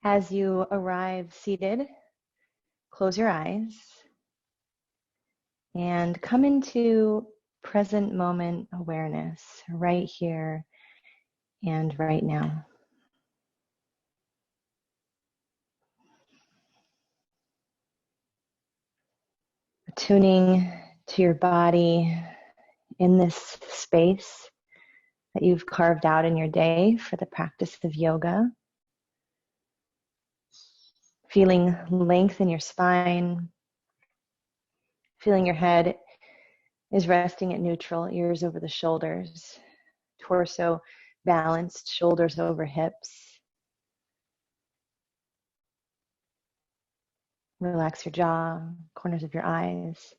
As you arrive seated, close your eyes and come into present moment awareness right here and right now. Tuning to your body in this space that you've carved out in your day for the practice of yoga. Feeling length in your spine, feeling your head is resting at neutral, ears over the shoulders, torso balanced, shoulders over hips. Relax your jaw, corners of your eyes,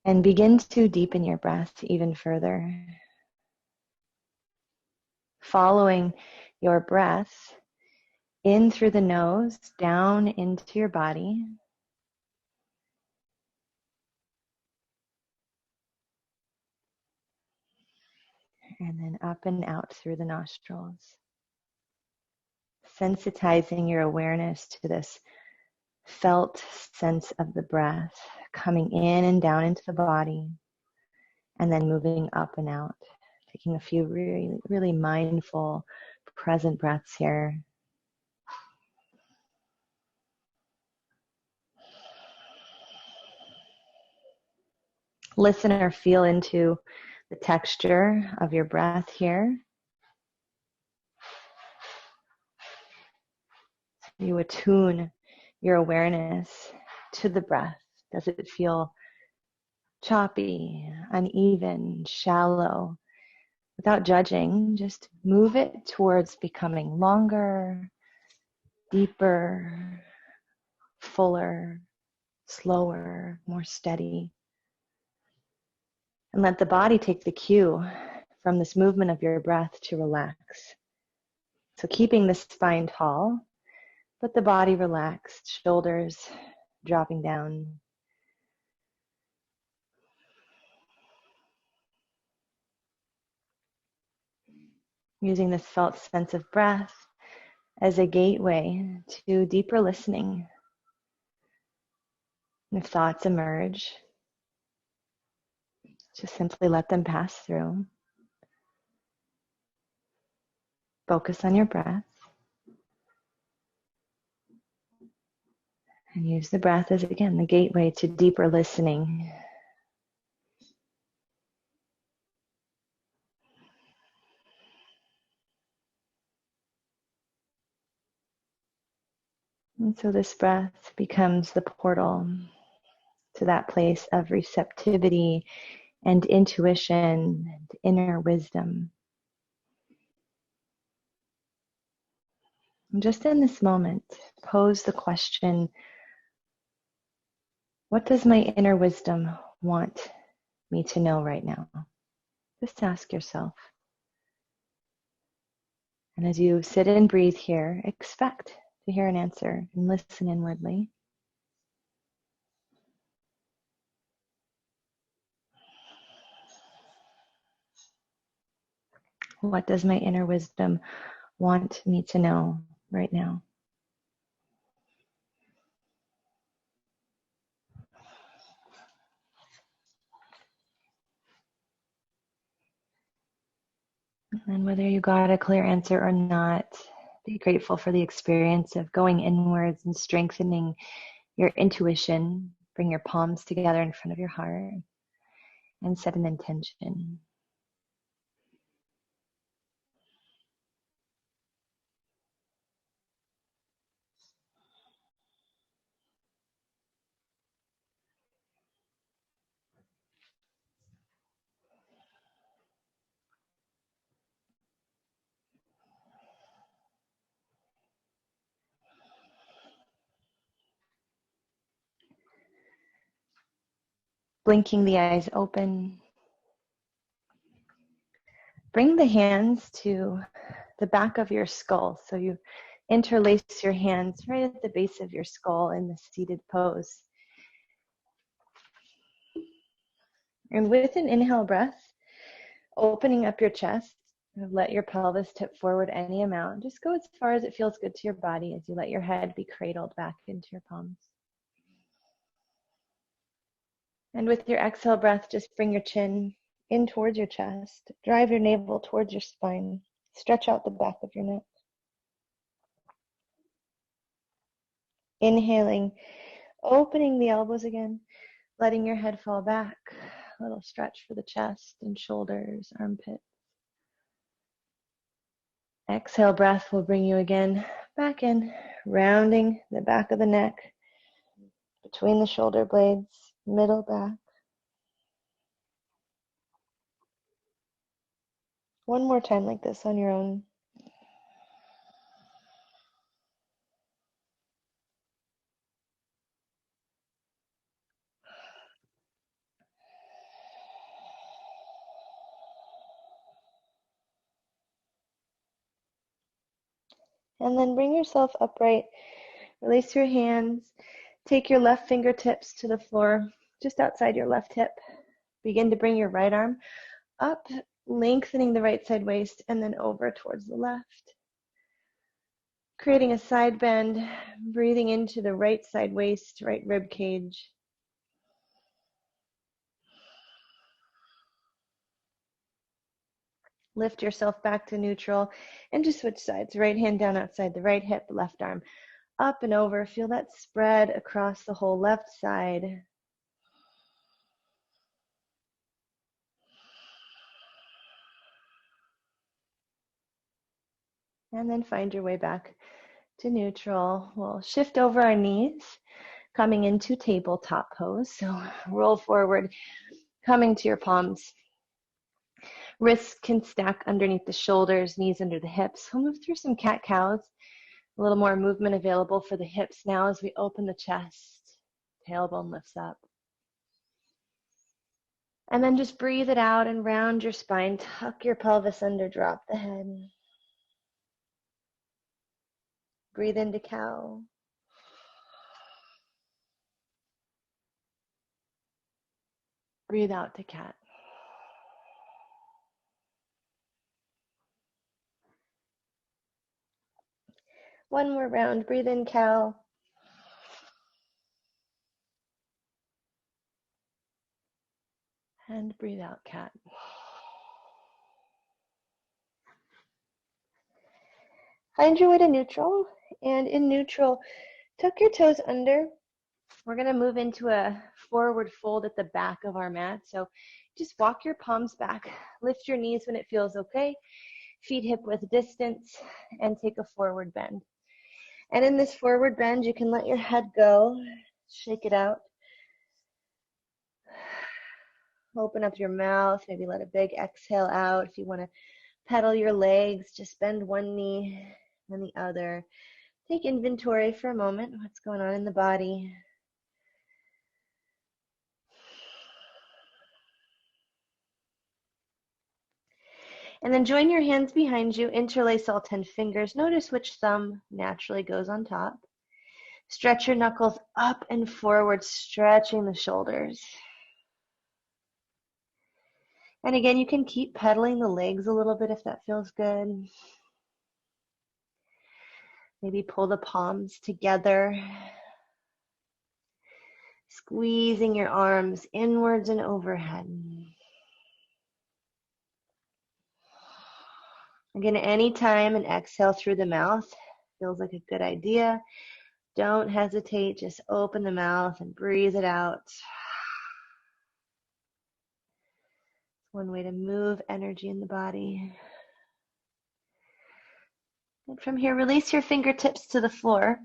and begin to deepen your breath even further. Following your breath in through the nose, down into your body. And then up and out through the nostrils. Sensitizing your awareness to this felt sense of the breath coming in and down into the body and then moving up and out. Taking a few really, really mindful, present breaths here. Listen or feel into the texture of your breath here. You attune your awareness to the breath. Does it feel choppy, uneven, shallow? Without judging, just move it towards becoming longer, deeper, fuller, slower, more steady. And let the body take the cue from this movement of your breath to relax. So keeping the spine tall, but the body relaxed, shoulders dropping down. Using this felt sense of breath as a gateway to deeper listening. If thoughts emerge, just simply let them pass through. Focus on your breath. And use the breath as, again, the gateway to deeper listening. And so this breath becomes the portal to that place of receptivity and intuition and inner wisdom. And just in this moment, pose the question, what does my inner wisdom want me to know right now? Just ask yourself. And as you sit and breathe here, expect to hear an answer and listen inwardly. What does my inner wisdom want me to know right now? And whether you got a clear answer or not, be grateful for the experience of going inwards and strengthening your intuition. Bring your palms together in front of your heart and set an intention. Blinking the eyes open. Bring the hands to the back of your skull. So you interlace your hands right at the base of your skull in the seated pose. And with an inhale breath, opening up your chest, Let your pelvis tip forward any amount. Just go as far as it feels good to your body as you let your head be cradled back into your palms. And with your exhale breath, just bring your chin in towards your chest. Drive your navel towards your spine. Stretch out the back of your neck. Inhaling, opening the elbows again, letting your head fall back. A little stretch for the chest and shoulders, armpits. Exhale breath will bring you again back in, rounding the back of the neck, between the shoulder blades, middle back. One more time like this on your own. And then bring yourself upright. Release your hands. Take your left fingertips to the floor, just outside your left hip. Begin to bring your right arm up, lengthening the right side waist, and then over towards the left. Creating a side bend, breathing into the right side waist, right rib cage. Lift yourself back to neutral and just switch sides. Right hand down outside the right hip, left arm up and over. Feel that spread across the whole left side. And then find your way back to neutral. We'll shift over our knees, coming into tabletop pose. So roll forward, coming to your palms. Wrists can stack underneath the shoulders, knees under the hips. We'll move through some cat-cows. A little more movement available for the hips now as we open the chest. Tailbone lifts up. And then just breathe it out and round your spine. Tuck your pelvis under, drop the head. Breathe into cow. Breathe out to cat. One more round. Breathe in cow. And breathe out cat. Find your way to neutral. And in neutral, tuck your toes under. We're going to move into a forward fold at the back of our mat. So just walk your palms back. Lift your knees when it feels okay. Feet hip width distance. And take a forward bend. And in this forward bend, you can let your head go. Shake it out. Open up your mouth. Maybe let a big exhale out. If you want to pedal your legs, just bend one knee and the other. Take inventory for a moment. What's going on in the body? And then join your hands behind you. Interlace all 10 fingers. Notice which thumb naturally goes on top. Stretch your knuckles up and forward, stretching the shoulders. And again, you can keep pedaling the legs a little bit if that feels good. Maybe pull the palms together. Squeezing your arms inwards and overhead. Again, anytime an exhale through the mouth feels like a good idea, don't hesitate. Just open the mouth and breathe it out. One way to move energy in the body. And from here, release your fingertips to the floor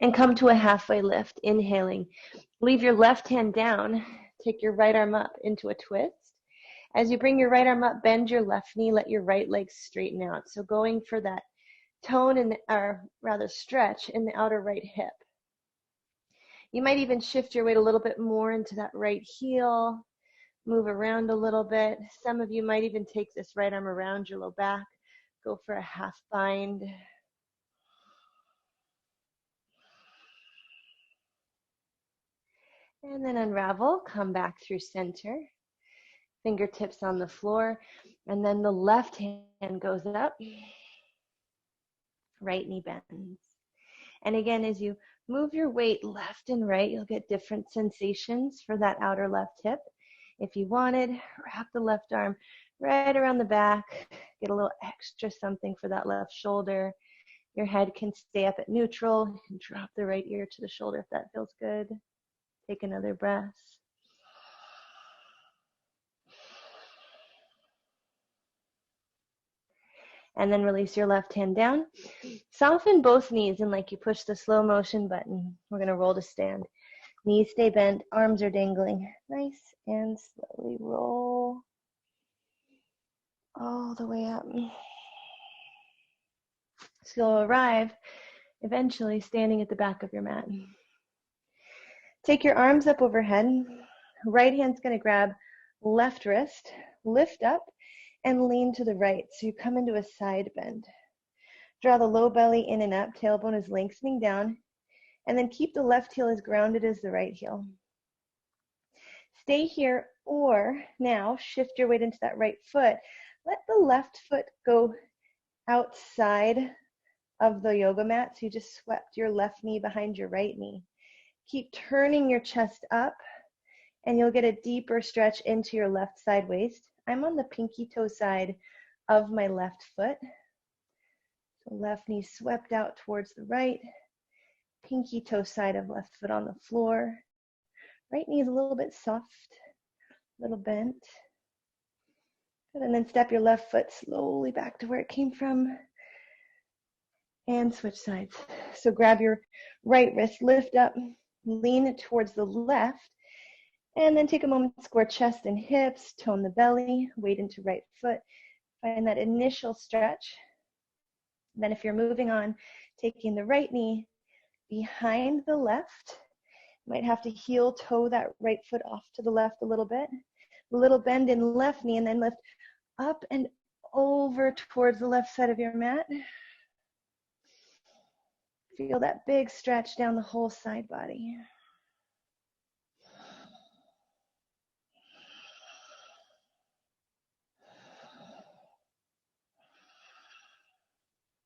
and come to a halfway lift. Inhaling. Leave your left hand down. Take your right arm up into a twist. As you bring your right arm up, bend your left knee, let your right leg straighten out. So going for that tone, or rather stretch in the outer right hip. You might even shift your weight a little bit more into that right heel, move around a little bit. Some of you might even take this right arm around your low back, go for a half bind. And then unravel, come back through center. fingertips on the floor, and then the left hand goes up, right knee bends. And again, as you move your weight left and right, you'll get different sensations for that outer left hip. If you wanted, wrap the left arm right around the back, get a little extra something for that left shoulder. Your head can stay up at neutral. You can drop the right ear to the shoulder if that feels good. Take another breath. And then release your left hand down. Soften both knees and like you push the slow motion button. We're going to roll to stand. Knees stay bent, arms are dangling. Nice, and slowly roll all the way up. So you'll arrive eventually standing at the back of your mat. Take your arms up overhead. Right hand's going to grab left wrist, lift up, and lean to the right. So you come into a side bend. Draw the low belly in and up, tailbone is lengthening down, and then keep the left heel as grounded as the right heel. Stay here, or now shift your weight into that right foot. Let the left foot go outside of the yoga mat, so you just swept your left knee behind your right knee. Keep turning your chest up, and you'll get a deeper stretch into your left side waist. I'm on the pinky toe side of my left foot. So left knee swept out towards the right, pinky toe side of left foot on the floor. Right knee is a little bit soft, a little bent. Good, and then step your left foot slowly back to where it came from. And switch sides. So grab your right wrist, lift up, lean towards the left, and then take a moment to square chest and hips, tone the belly, weight into right foot. Find that initial stretch. Then if you're moving on, taking the right knee behind the left, you might have to heel toe that right foot off to the left a little bit. A little bend in left knee, and then lift up and over towards the left side of your mat. Feel that big stretch down the whole side body.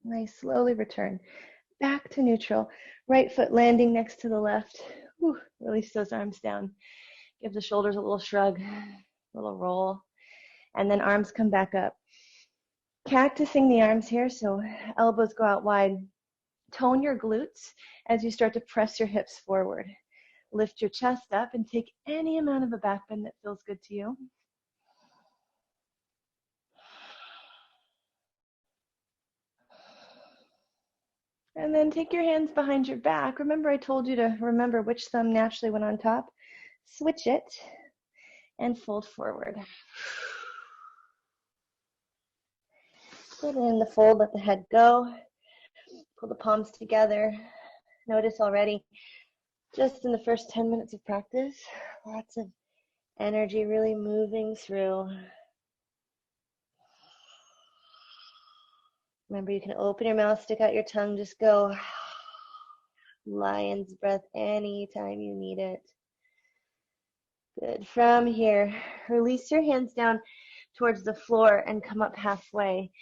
Nice, slowly return back to neutral. Right foot landing next to the left. Whew, release those arms down. Give the shoulders a little shrug, a little roll, and then arms come back up. Cactusing the arms here, so elbows go out wide. Tone your glutes as you start to press your hips forward. Lift your chest up and take any amount of a back bend that feels good to you. And then take your hands behind your back. Remember, I told you to remember which thumb naturally went on top. Switch it and fold forward. Good, and in the fold, let the head go. Pull the palms together. Notice already, just in the first 10 minutes of practice, lots of energy really moving through. Remember, you can open your mouth, stick out your tongue, just go lion's breath anytime you need it. Good. From here, release your hands down towards the floor and come up halfway.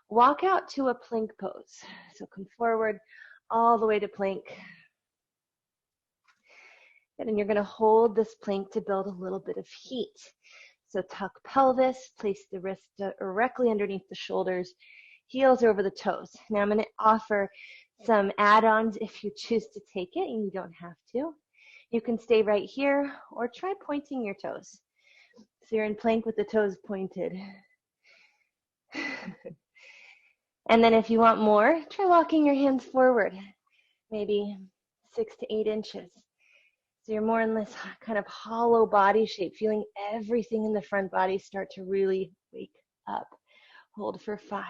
Walk out to a plank pose. So come forward all the way to plank. And you're going to hold this plank to build a little bit of heat. So tuck pelvis, place the wrist directly underneath the shoulders, heels over the toes. Now I'm going to offer some add-ons if you choose to take it, and you don't have to. You can stay right here or try pointing your toes. So you're in plank with the toes pointed. And then if you want more, try walking your hands forward, maybe 6 to 8 inches. So you're more in this kind of hollow body shape, feeling everything in the front body start to really wake up. Hold for 5,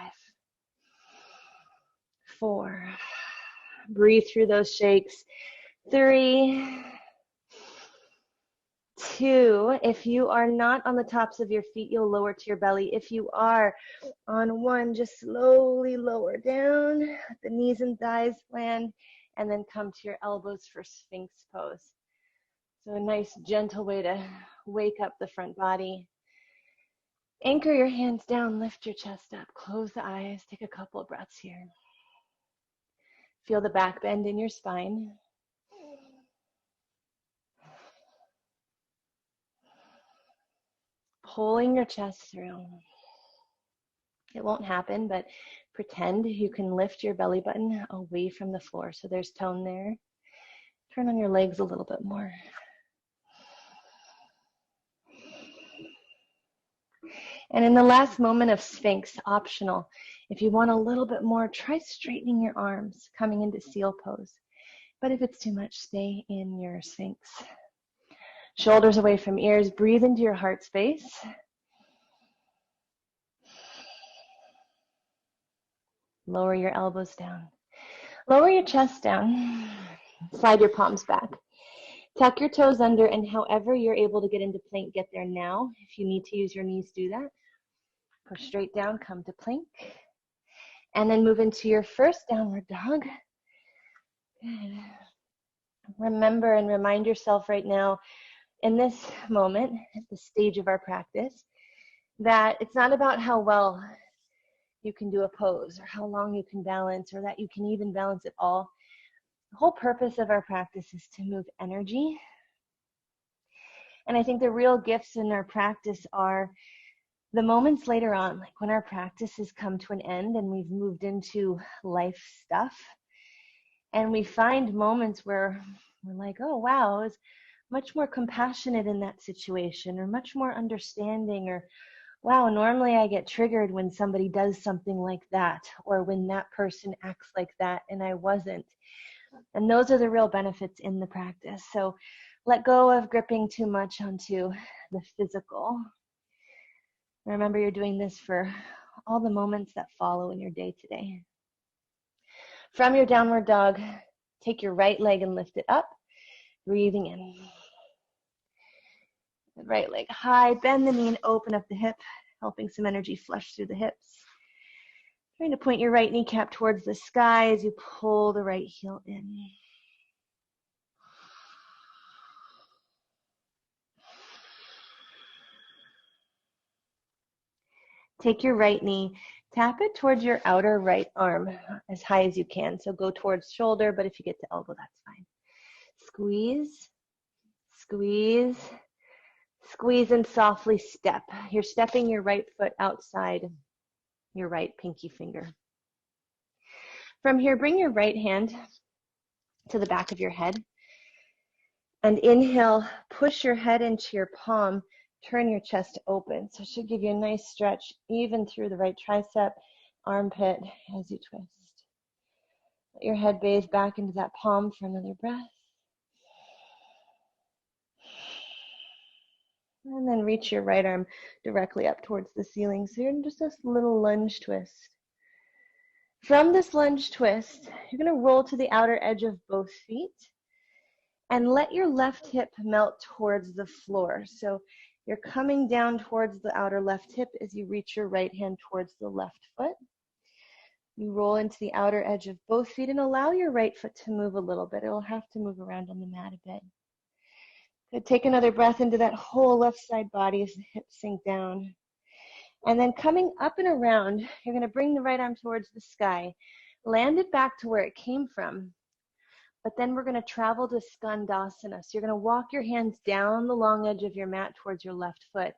4. Breathe through those shakes. 3, 2. If you are not on the tops of your feet, you'll lower to your belly. If you are on 1, just slowly lower down. Let the knees and thighs land, and then come to your elbows for Sphinx Pose. So a nice gentle way to wake up the front body. Anchor your hands down, lift your chest up, close the eyes, take a couple of breaths here. Feel the back bend in your spine. Pulling your chest through. It won't happen, but pretend you can lift your belly button away from the floor. So there's tone there. Turn on your legs a little bit more. And in the last moment of Sphinx, optional, if you want a little bit more, try straightening your arms, coming into seal pose. But if it's too much, stay in your Sphinx. Shoulders away from ears, breathe into your heart space. Lower your elbows down. Lower your chest down. Slide your palms back. Tuck your toes under, and however you're able to get into plank, get there now. If you need to use your knees, do that. Push straight down, come to plank. And then move into your first downward dog. Good. Remember and remind yourself right now, in this moment, at the stage of our practice, that it's not about how well you can do a pose or how long you can balance or that you can even balance at all. The whole purpose of our practice is to move energy. And I think the real gifts in our practice are the moments later on, like when our practice has come to an end and we've moved into life stuff. And we find moments where we're like, oh, wow, I was much more compassionate in that situation, or much more understanding, or wow, normally I get triggered when somebody does something like that, or when that person acts like that and I wasn't. And those are the real benefits in the practice. So let go of gripping too much onto the physical. Remember, you're doing this for all the moments that follow in your day today. From your downward dog, take your right leg and lift it up, breathing in. The right leg high, bend the knee and open up the hip, helping some energy flush through the hips. Trying to point your right kneecap towards the sky as you pull the right heel in. Take your right knee, tap it towards your outer right arm as high as you can. So go towards shoulder, but if you get to elbow, that's fine. Squeeze, squeeze, squeeze, and softly step. You're stepping your right foot outside your right pinky finger. From here, bring your right hand to the back of your head. And inhale, push your head into your palm, turn your chest open. So it should give you a nice stretch even through the right tricep, armpit as you twist. Let your head gaze back into that palm for another breath. And then reach your right arm directly up towards the ceiling. So you're in just this little lunge twist. From this lunge twist, you're going to roll to the outer edge of both feet and let your left hip melt towards the floor. So you're coming down towards the outer left hip as you reach your right hand towards the left foot. You roll into the outer edge of both feet and allow your right foot to move a little bit. It'll have to move around on the mat a bit. Good. Take another breath into that whole left side body as the hips sink down. And then coming up and around, you're going to bring the right arm towards the sky. Land it back to where it came from. But then we're going to travel to Skandhasana. So you're going to walk your hands down the long edge of your mat towards your left foot.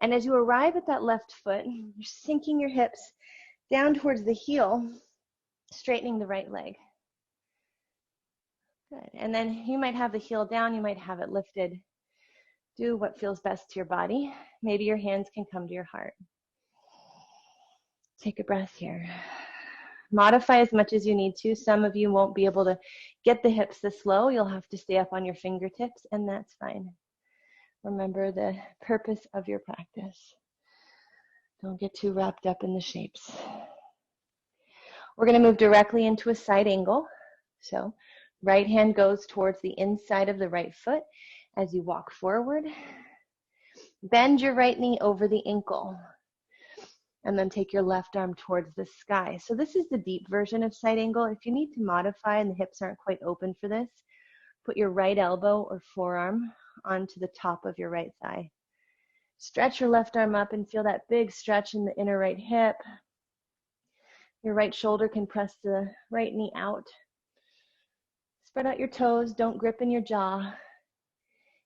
And as you arrive at that left foot, you're sinking your hips down towards the heel, straightening the right leg. Good. And then you might have the heel down, you might have it lifted. Do what feels best to your body. Maybe your hands can come to your heart. Take a breath here. Modify as much as you need to. Some of you won't be able to get the hips this low. You'll have to stay up on your fingertips, and that's fine. Remember the purpose of your practice. Don't get too wrapped up in the shapes. We're going to move directly into a side angle. So right hand goes towards the inside of the right foot as you walk forward. Bend your right knee over the ankle. And then take your left arm towards the sky. So this is the deep version of side angle. If you need to modify and the hips aren't quite open for this, put your right elbow or forearm onto the top of your right thigh. Stretch your left arm up and feel that big stretch in the inner right hip. Your right shoulder can press the right knee out. Spread out your toes, don't grip in your jaw.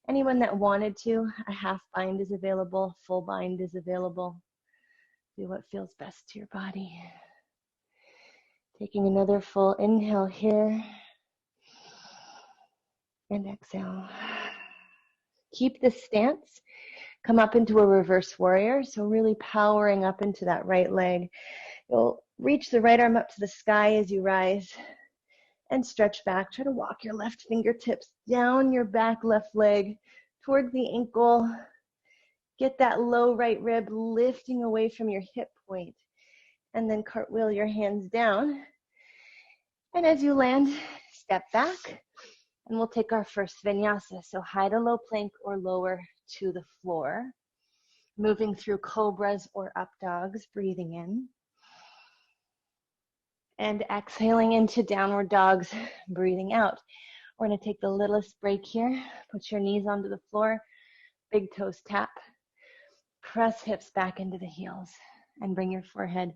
Anyone that wanted to, a half bind is available, full bind is available. Do what feels best to your body. Taking another full inhale here. And exhale. Keep this stance. Come up into a reverse warrior. So really powering up into that right leg. You'll reach the right arm up to the sky as you rise and stretch back. Try to walk your left fingertips down your back left leg towards the ankle. Get that low right rib lifting away from your hip point. And then cartwheel your hands down. And as you land, step back. And we'll take our first vinyasa. So high to low plank or lower to the floor. Moving through cobras or up dogs, breathing in. And exhaling into downward dogs, breathing out. We're going to take the littlest break here. Put your knees onto the floor. Big toes tap. Press hips back into the heels. And bring your forehead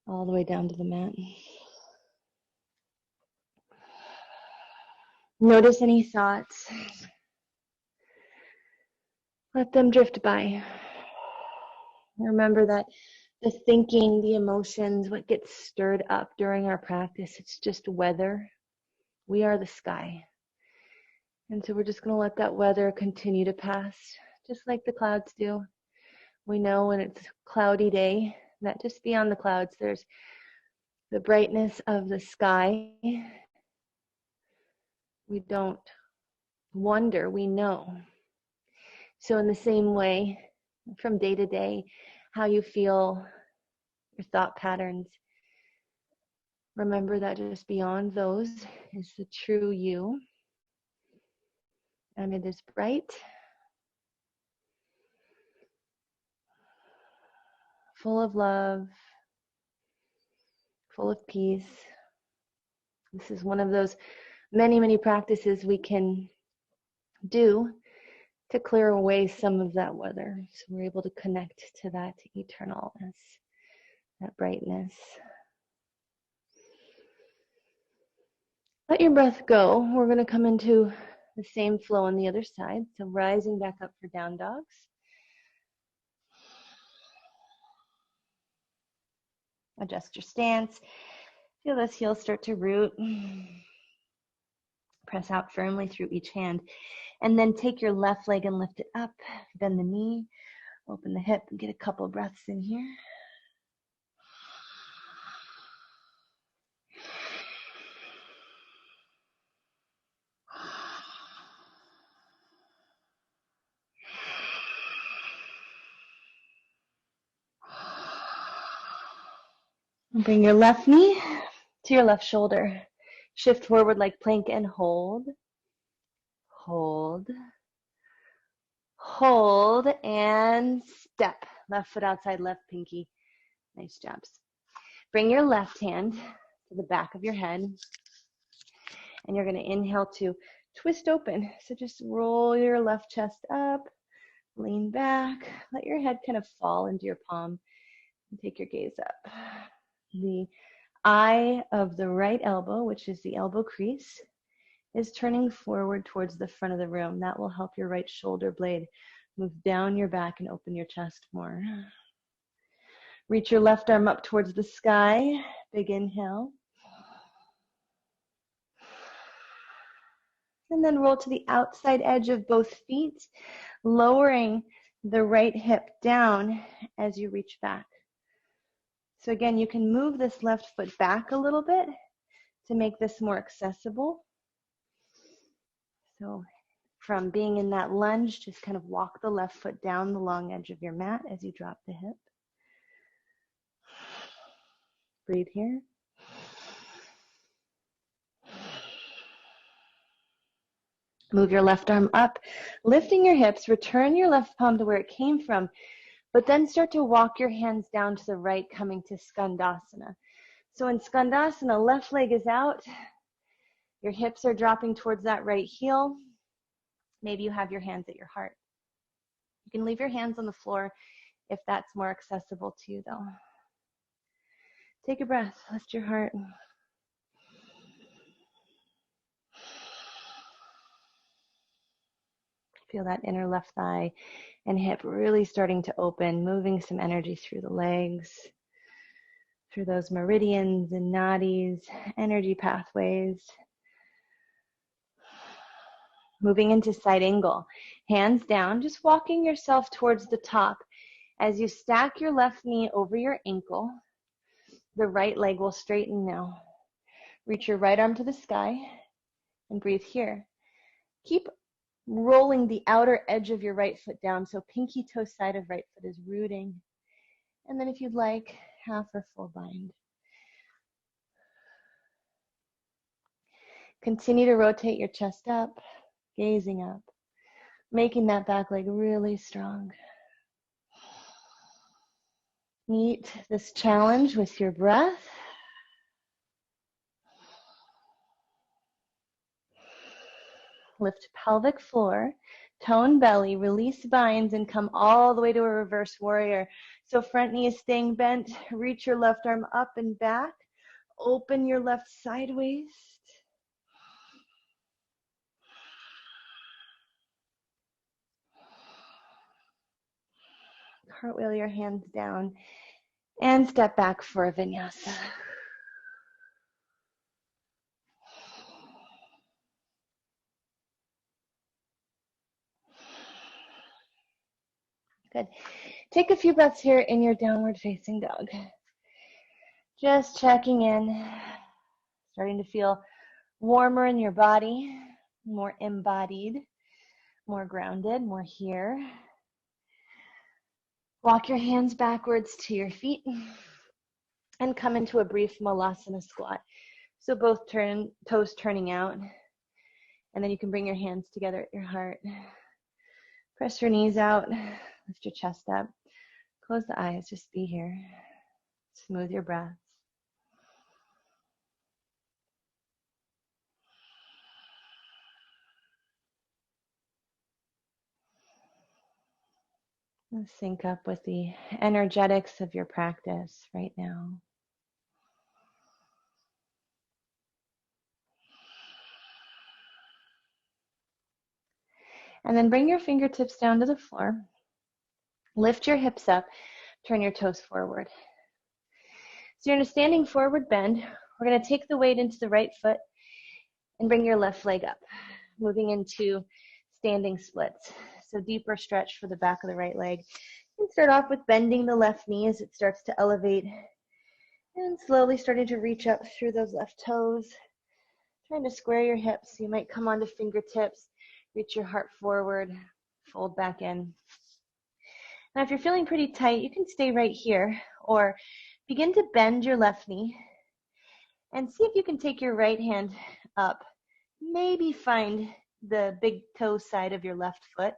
all the way down to the mat. Notice any thoughts. Let them drift by. Remember that the thinking, the emotions, what gets stirred up during our practice, it's just weather. We are the sky. And so we're just going to let that weather continue to pass, just like the clouds do. We know when it's a cloudy day that just beyond the clouds, there's the brightness of the sky. We don't wonder, we know. So in the same way, from day to day, how you feel, your thought patterns, remember that just beyond those is the true you. And it is bright, full of love, full of peace. This is one of those many, many practices we can do to clear away some of that weather. So we're able to connect to that eternalness, that brightness. Let your breath go. We're going to come into the same flow on the other side. So rising back up for down dogs. Adjust your stance. Feel those heels start to root. Press out firmly through each hand. And then take your left leg and lift it up. Bend the knee. Open the hip and get a couple breaths in here. Bring your left knee to your left shoulder. Shift forward like plank and hold. Hold. Hold and step. Left foot outside, left pinky. Nice jobs. Bring your left hand to the back of your head. And you're going to inhale to twist open. So just roll your left chest up. Lean back. Let your head kind of fall into your palm. And take your gaze up. The eye of the right elbow, which is the elbow crease, is turning forward towards the front of the room. That will help your right shoulder blade move down your back and open your chest more. Reach your left arm up towards the sky. Big inhale. And then roll to the outside edge of both feet, lowering the right hip down as you reach back. So again, you can move this left foot back a little bit to make this more accessible. So from being in that lunge, just kind of walk the left foot down the long edge of your mat as you drop the hip. Breathe here. Move your left arm up, lifting your hips, return your left palm to where it came from, but then start to walk your hands down to the right, coming to Skandhasana. So in Skandhasana, left leg is out. Your hips are dropping towards that right heel. Maybe you have your hands at your heart. You can leave your hands on the floor if that's more accessible to you, though. Take a breath, lift your heart. Feel that inner left thigh and hip really starting to open, moving some energy through the legs, through those meridians and nadis, energy pathways. Moving into side angle, hands down, just walking yourself towards the top. As you stack your left knee over your ankle, the right leg will straighten now. Reach your right arm to the sky and breathe here. Keep rolling the outer edge of your right foot down, so pinky toe side of right foot is rooting. And then if you'd like, half or full bind. Continue to rotate your chest up, gazing up, making that back leg really strong. Meet this challenge with your breath. Lift pelvic floor, tone belly, release binds, and come all the way to a reverse warrior. So front knee is staying bent. Reach your left arm up and back. Open your left side waist. Cartwheel your hands down and step back for a vinyasa. Good. Take a few breaths here in your downward facing dog. Just checking in, starting to feel warmer in your body, more embodied, more grounded, more here. Walk your hands backwards to your feet and come into a brief malasana squat. So both toes turning out, and then you can bring your hands together at your heart. Press your knees out, lift your chest up, close the eyes, just be here. Smooth your breath. Sync up with the energetics of your practice right now. And then bring your fingertips down to the floor. Lift your hips up, turn your toes forward. So you're in a standing forward bend. We're going to take the weight into the right foot and bring your left leg up, moving into standing splits. So deeper stretch for the back of the right leg. You can start off with bending the left knee as it starts to elevate and slowly starting to reach up through those left toes. Trying to square your hips. You might come onto fingertips, reach your heart forward, fold back in. Now, if you're feeling pretty tight, you can stay right here or begin to bend your left knee and see if you can take your right hand up. Maybe find the big toe side of your left foot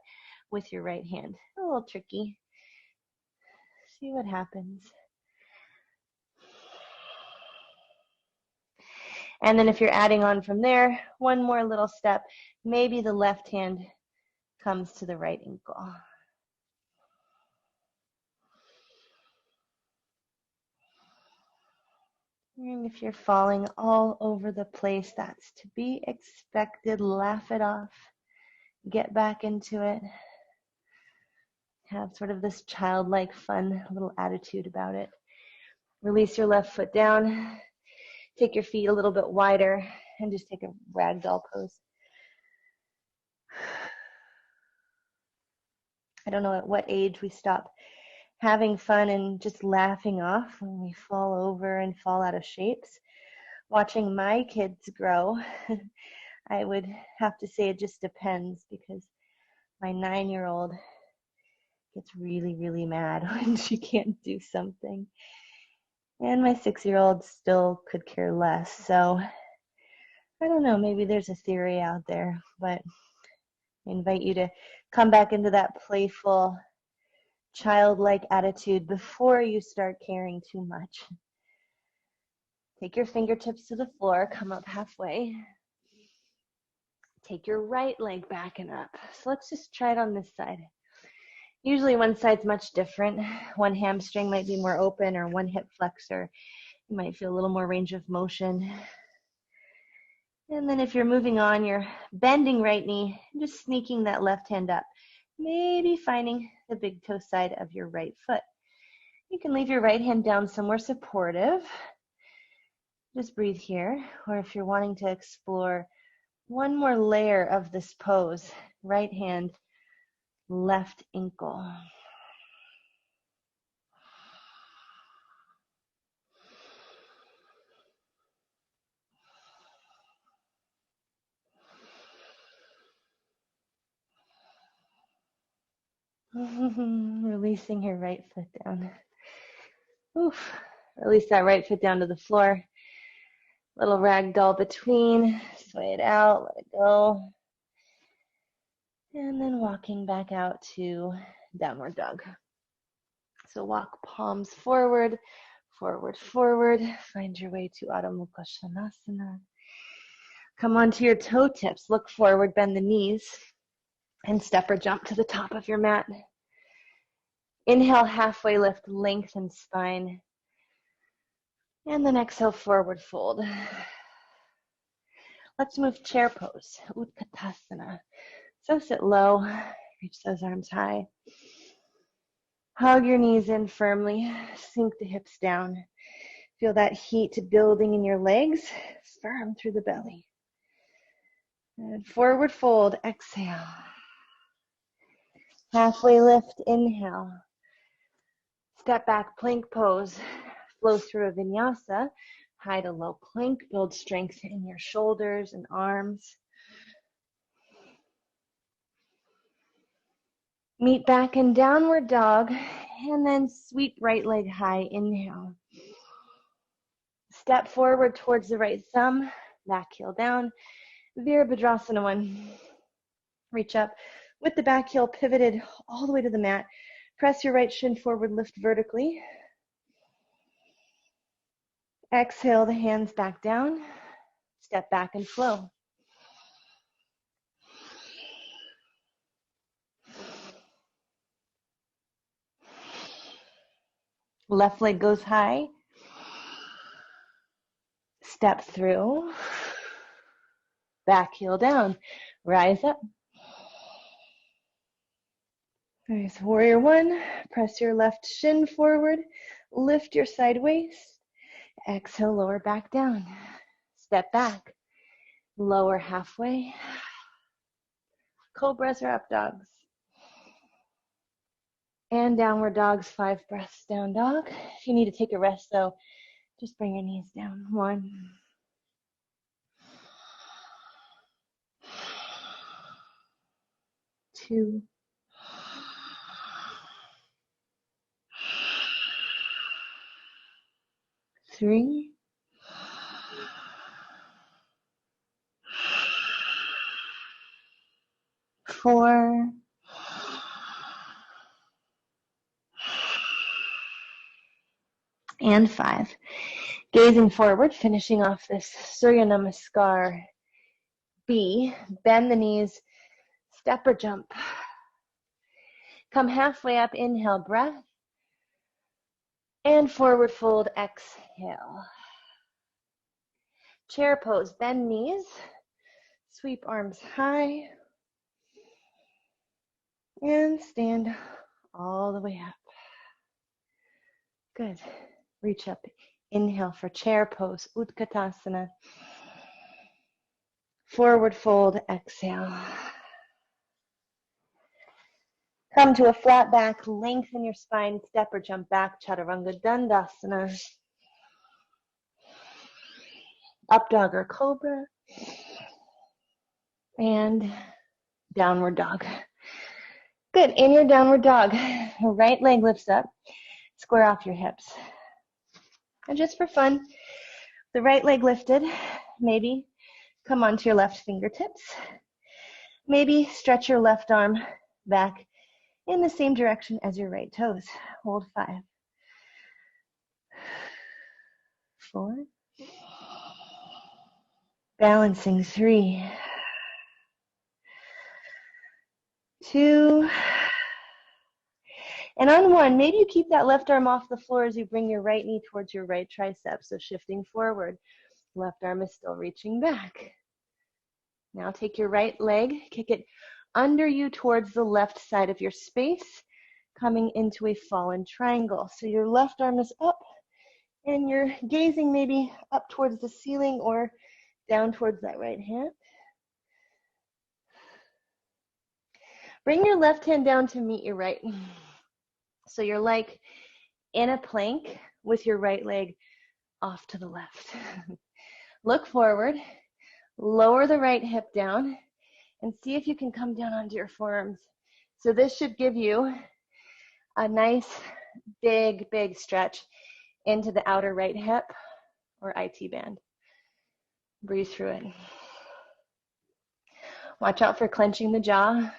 with your right hand. A little tricky. See what happens. And then if you're adding on from there, one more little step, maybe the left hand comes to the right ankle. And if you're falling all over the place, that's to be expected. Laugh it off. Get back into it. Have sort of this childlike, fun little attitude about it. Release your left foot down. Take your feet a little bit wider and just take a ragdoll pose. I don't know at what age we stop having fun and just laughing off when we fall over and fall out of shapes. Watching my kids grow, I would have to say it just depends, because my 9-year-old gets really, really mad when she can't do something. And my 6-year-old still could care less. So I don't know, maybe there's a theory out there, but I invite you to come back into that playful, childlike attitude before you start caring too much. Take your fingertips to the floor, come up halfway. Take your right leg back and up. So let's just try it on this side. Usually one side's much different. One hamstring might be more open, or one hip flexor. You might feel a little more range of motion. And then if you're moving on, you're bending right knee, just sneaking that left hand up. Maybe finding the big toe side of your right foot. You can leave your right hand down somewhere supportive. Just breathe here. Or if you're wanting to explore one more layer of this pose, right hand, left ankle. Releasing your right foot down. Oof. Release that right foot down to the floor. Little ragdoll between. Sway it out, let it go. And then walking back out to downward dog. So walk palms forward, forward, forward. Find your way to Adho Mukha Svanasana. Come onto your toe tips. Look forward, bend the knees, and step or jump to the top of your mat. Inhale, halfway lift, lengthen spine. And then exhale, forward fold. Let's move chair pose, Utkatasana. So sit low, reach those arms high. Hug your knees in firmly, sink the hips down. Feel that heat building in your legs, firm through the belly. And forward fold, exhale. Halfway lift, inhale. Step back, plank pose. Flow through a vinyasa. High to low plank. Build strength in your shoulders and arms. Meet back in downward dog. And then sweep right leg high. Inhale. Step forward towards the right thumb. Back heel down. Virabhadrasana 1. Reach up with the back heel pivoted all the way to the mat. Press your right shin forward, lift vertically. Exhale the hands back down. Step back and flow. Left leg goes high. Step through. Back heel down. Rise up. Nice. Warrior 1. Press your left shin forward. Lift your side waist. Exhale, lower back down. Step back. Lower halfway. Cobras or up dogs. And downward dogs, 5 breaths down dog. If you need to take a rest though, just bring your knees down. 1. 2. 3. 4. And 5. Gazing forward, finishing off this Surya Namaskar B. Bend the knees, step or jump. Come halfway up, inhale, breath. And forward fold, exhale. Chair pose, bend knees, sweep arms high. And stand all the way up. Good. Reach up. Inhale for chair pose, Utkatasana. Forward fold, exhale. Come to a flat back, lengthen your spine, step or jump back, Chaturanga Dandasana. Up dog or cobra. And downward dog. Good. In your downward dog, right leg lifts up, square off your hips. And just for fun, the right leg lifted, maybe come onto your left fingertips. Maybe stretch your left arm back in the same direction as your right toes. Hold 5. 4. Balancing 3. 2. And on one, maybe you keep that left arm off the floor as you bring your right knee towards your right tricep. So shifting forward, left arm is still reaching back. Now take your right leg, kick it under you towards the left side of your space, coming into a fallen triangle. So your left arm is up and you're gazing maybe up towards the ceiling or down towards that right hand. Bring your left hand down to meet your right. So you're like in a plank with your right leg off to the left. Look forward, lower the right hip down, and see if you can come down onto your forearms. So this should give you a nice, big stretch into the outer right hip or IT band. Breathe through it. Watch out for clenching the jaw.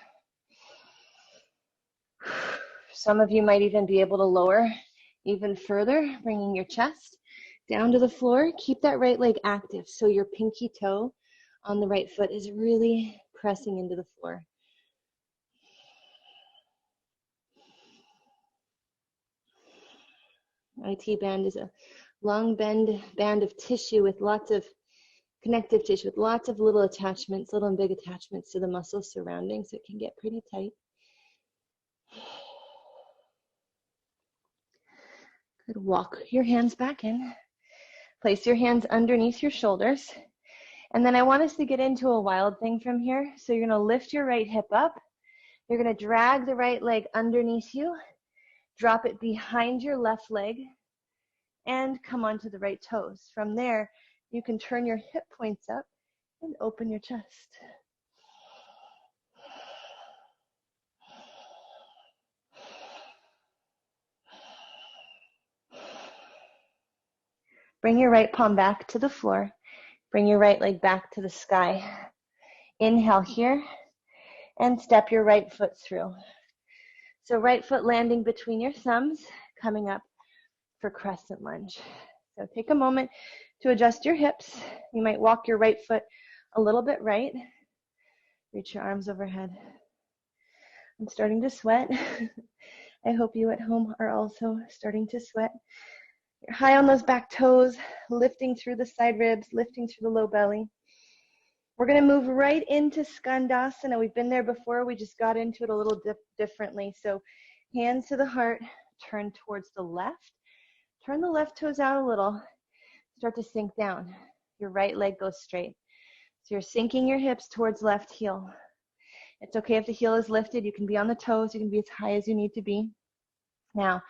Some of you might even be able to lower even further, bringing your chest down to the floor. Keep that right leg active so your pinky toe on the right foot is really pressing into the floor. IT band is a long band of tissue with lots of connective tissue, with lots of little attachments, little and big attachments to the muscles surrounding, so it can get pretty tight. Good. Walk your hands back in. Place your hands underneath your shoulders. And then I want us to get into a wild thing from here. So you're going to lift your right hip up. You're going to drag the right leg underneath you. Drop it behind your left leg. And come onto the right toes. From there, you can turn your hip points up and open your chest. Bring your right palm back to the floor. Bring your right leg back to the sky. Inhale here and step your right foot through. So right foot landing between your thumbs, coming up for Crescent Lunge. So take a moment to adjust your hips. You might walk your right foot a little bit right. Reach your arms overhead. I'm starting to sweat. I hope you at home are also starting to sweat. You're high on those back toes, lifting through the side ribs, lifting through the low belly. We're going to move right into Skandhasana. We've been there before. We just got into it a little differently. So hands to the heart, turn towards the left. Turn the left toes out a little. Start to sink down. Your right leg goes straight. So you're sinking your hips towards left heel. It's okay if the heel is lifted. You can be on the toes. You can be as high as you need to be. Now,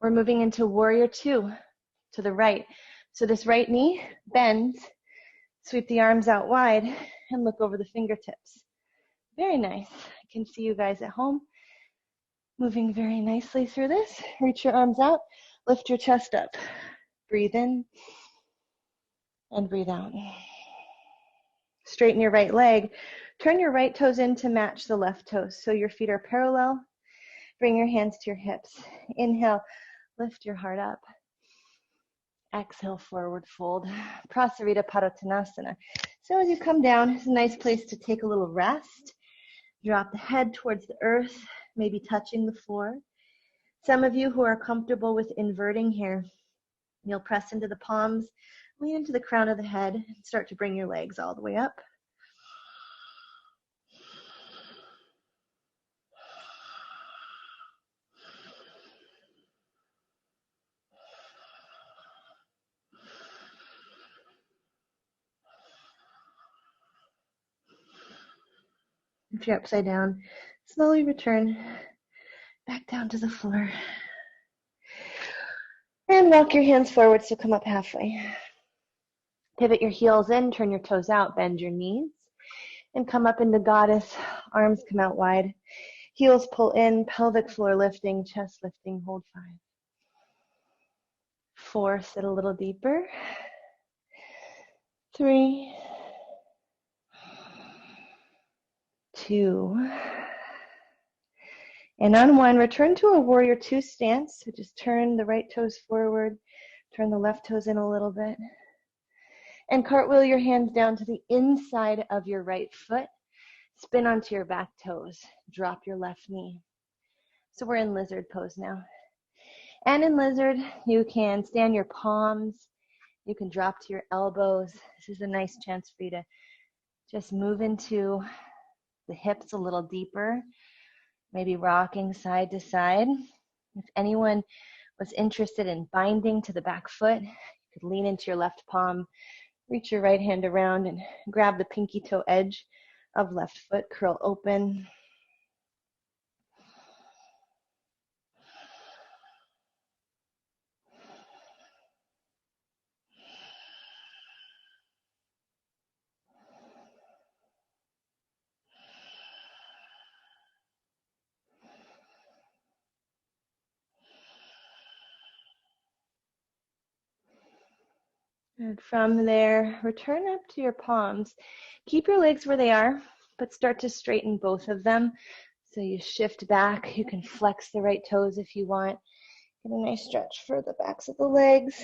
we're moving into Warrior Two to the right. So this right knee bends. Sweep the arms out wide and look over the fingertips. Very nice. I can see you guys at home moving very nicely through this. Reach your arms out. Lift your chest up. Breathe in and breathe out. Straighten your right leg. Turn your right toes in to match the left toes so your feet are parallel. Bring your hands to your hips. Inhale, lift your heart up. Exhale, forward fold. Prasarita Padottanasana. So as you come down, it's a nice place to take a little rest. Drop the head towards the earth, maybe touching the floor. Some of you who are comfortable with inverting here, you'll press into the palms, lean into the crown of the head, and start to bring your legs all the way up. If you're upside down, slowly return back down to the floor. And walk your hands forward, so come up halfway. Pivot your heels in, turn your toes out, bend your knees, and come up into Goddess. Arms come out wide. Heels pull in, pelvic floor lifting, chest lifting, hold 5. 4, sit a little deeper. 3, 2, and on 1, return to a Warrior Two stance. So just turn the right toes forward, turn the left toes in a little bit, and cartwheel your hands down to the inside of your right foot. Spin onto your back toes. Drop your left knee. So we're in lizard pose now. And in lizard, you can stand your palms. You can drop to your elbows. This is a nice chance for you to just move into the hips a little deeper, maybe rocking side to side. If anyone was interested in binding to the back foot, you could lean into your left palm, reach your right hand around and grab the pinky toe edge of left foot, curl open. And from there, return up to your palms. Keep your legs where they are, but start to straighten both of them. So you shift back. You can flex the right toes if you want. Get a nice stretch for the backs of the legs.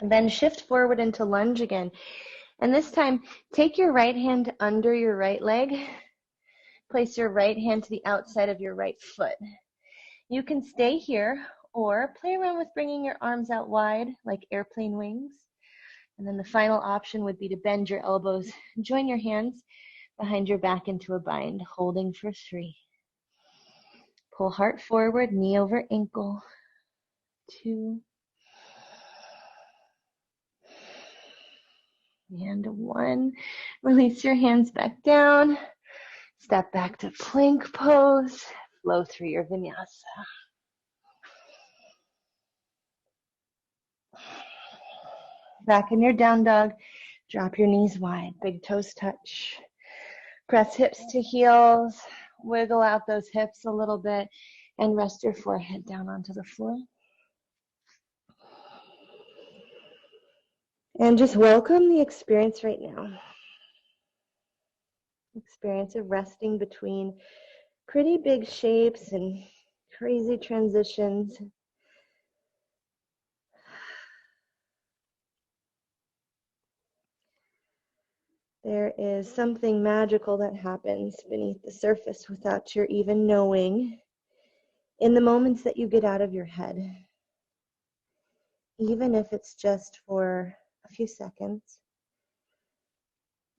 And then shift forward into lunge again. And this time, take your right hand under your right leg. Place your right hand to the outside of your right foot. You can stay here or play around with bringing your arms out wide like airplane wings. And then the final option would be to bend your elbows, join your hands behind your back into a bind, holding for 3. Pull heart forward, knee over ankle. 2. And 1. Release your hands back down. Step back to plank pose. Flow through your vinyasa. Back in your down dog. Drop your knees wide. Big toes touch. Press hips to heels. Wiggle out those hips a little bit. And rest your forehead down onto the floor. And just welcome the experience right now. Experience of resting between pretty big shapes and crazy transitions. There is something magical that happens beneath the surface without your even knowing in the moments that you get out of your head. Even if it's just for a few seconds.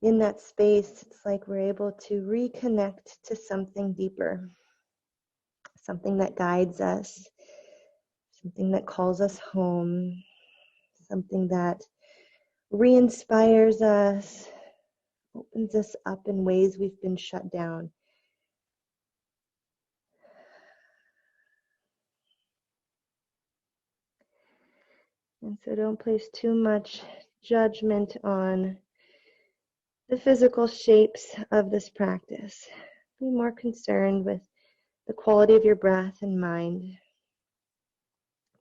In that space, it's like we're able to reconnect to something deeper. Something that guides us. Something that calls us home. Something that re-inspires us. Opens us up in ways we've been shut down. And so don't place too much judgment on the physical shapes of this practice. Be more concerned with the quality of your breath and mind.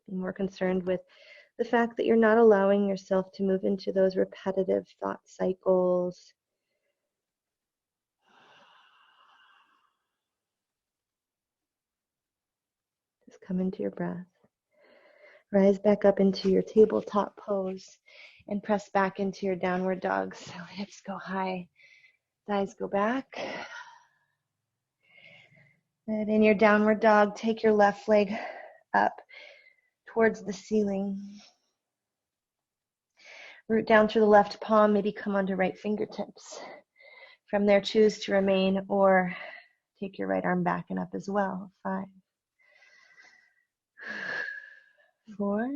Be more concerned with the fact that you're not allowing yourself to move into those repetitive thought cycles. Just come into your breath. Rise back up into your tabletop pose and press back into your downward dog. So hips go high, thighs go back. And in your downward dog, take your left leg up towards the ceiling. Root down through the left palm, maybe come onto right fingertips. From there, choose to remain or take your right arm back and up as well. 5, 4,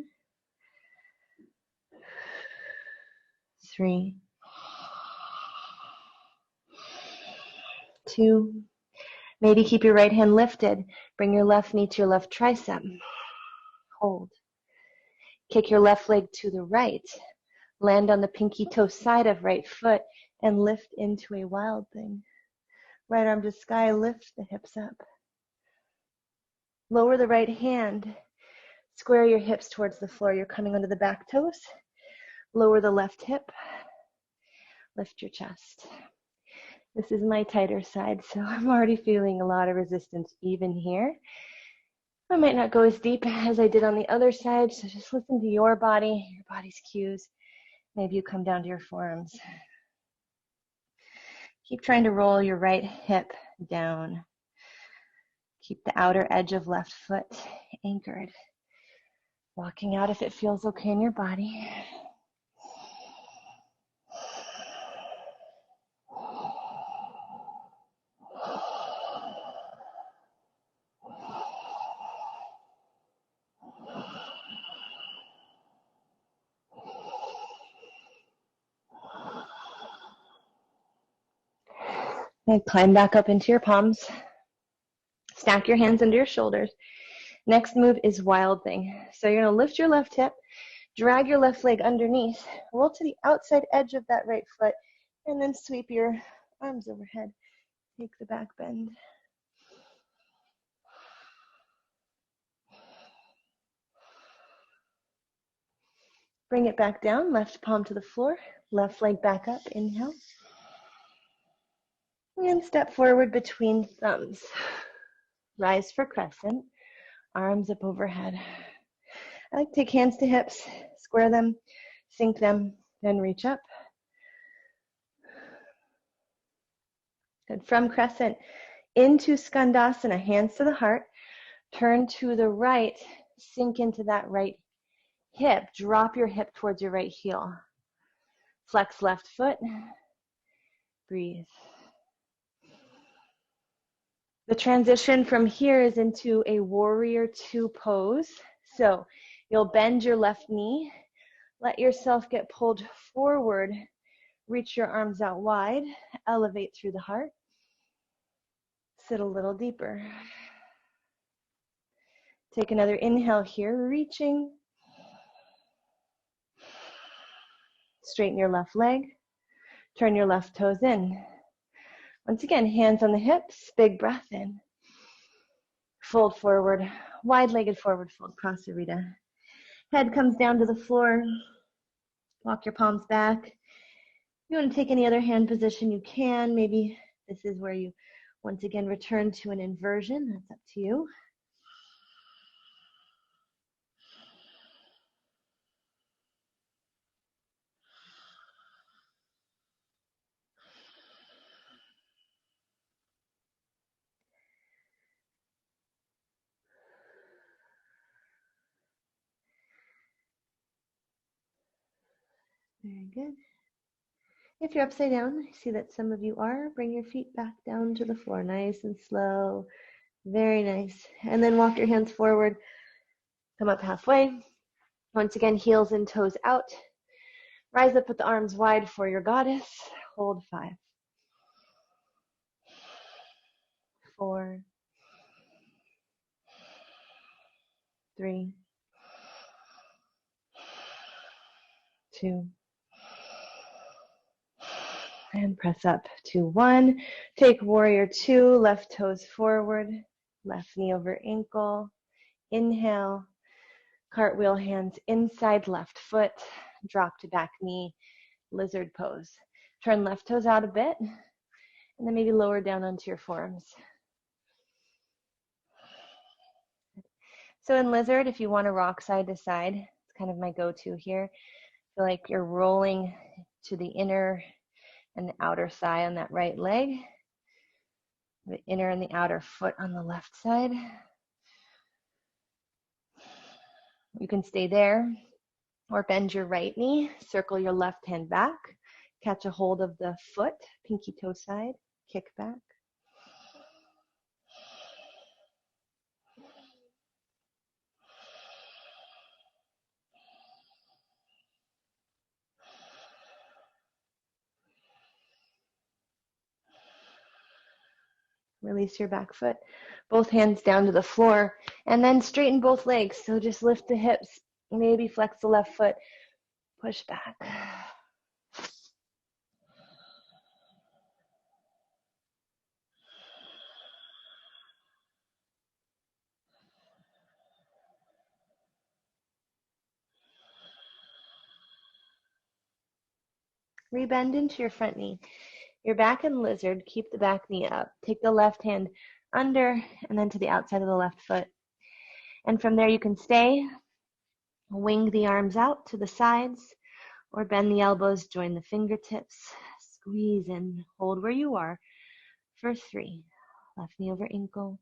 3, 2. Maybe keep your right hand lifted. Bring your left knee to your left tricep. Hold. Kick your left leg to the right. Land on the pinky toe side of right foot and lift into a wild thing. Right arm to sky, lift the hips up. Lower the right hand. Square your hips towards the floor. You're coming onto the back toes. Lower the left hip. Lift your chest. This is my tighter side, so I'm already feeling a lot of resistance even here. I might not go as deep as I did on the other side, so just listen to your body's cues. Maybe you come down to your forearms. Keep trying to roll your right hip down. Keep the outer edge of left foot anchored. Walking out if it feels okay in your body. And climb back up into your palms. Stack your hands under your shoulders. Next move is Wild Thing. So you're going to lift your left hip, drag your left leg underneath, roll to the outside edge of that right foot, and then sweep your arms overhead. Take the back bend. Bring it back down, left palm to the floor, left leg back up, inhale. And step forward between thumbs. Rise for crescent, arms up overhead. I like to take hands to hips, square them, sink them, then reach up. Good. From crescent into Skandhasana, hands to the heart. Turn to the right, sink into that right hip. Drop your hip towards your right heel. Flex left foot. Breathe. The transition from here is into a warrior two pose. So you'll bend your left knee, let yourself get pulled forward, reach your arms out wide, elevate through the heart, sit a little deeper. Take another inhale here, reaching. Straighten your left leg, turn your left toes in. Once again, hands on the hips, big breath in. Fold forward, wide-legged forward fold, Prasarita. Head comes down to the floor. Walk your palms back. If you want to take any other hand position, you can. Maybe this is where you once again return to an inversion. That's up to you. Very good. If you're upside down, I see that some of you are. Bring your feet back down to the floor, nice and slow. Very nice. And then walk your hands forward. Come up halfway. Once again, heels and toes out. Rise up with the arms wide for your goddess. Hold 5, 4, 3, 2, and press up to 1. Take warrior 2, left toes forward, left knee over ankle. Inhale, cartwheel hands inside left foot, drop to back knee, lizard pose. Turn left toes out a bit, and then maybe lower down onto your forearms. So in lizard, if you want to rock side to side, it's kind of my go-to here. Feel like you're rolling to the inner and the outer thigh on that right leg, the inner and the outer foot on the left side. You can stay there or bend your right knee, circle your left hand back, catch a hold of the foot, pinky toe side, kick back. Release your back foot, both hands down to the floor, and then straighten both legs. So just lift the hips, maybe flex the left foot, push back. Rebend into your front knee. You're back in lizard, keep the back knee up. Take the left hand under and then to the outside of the left foot. And from there you can stay, wing the arms out to the sides, or bend the elbows, join the fingertips, Squeeze in. Hold where you are for 3. Left knee over ankle.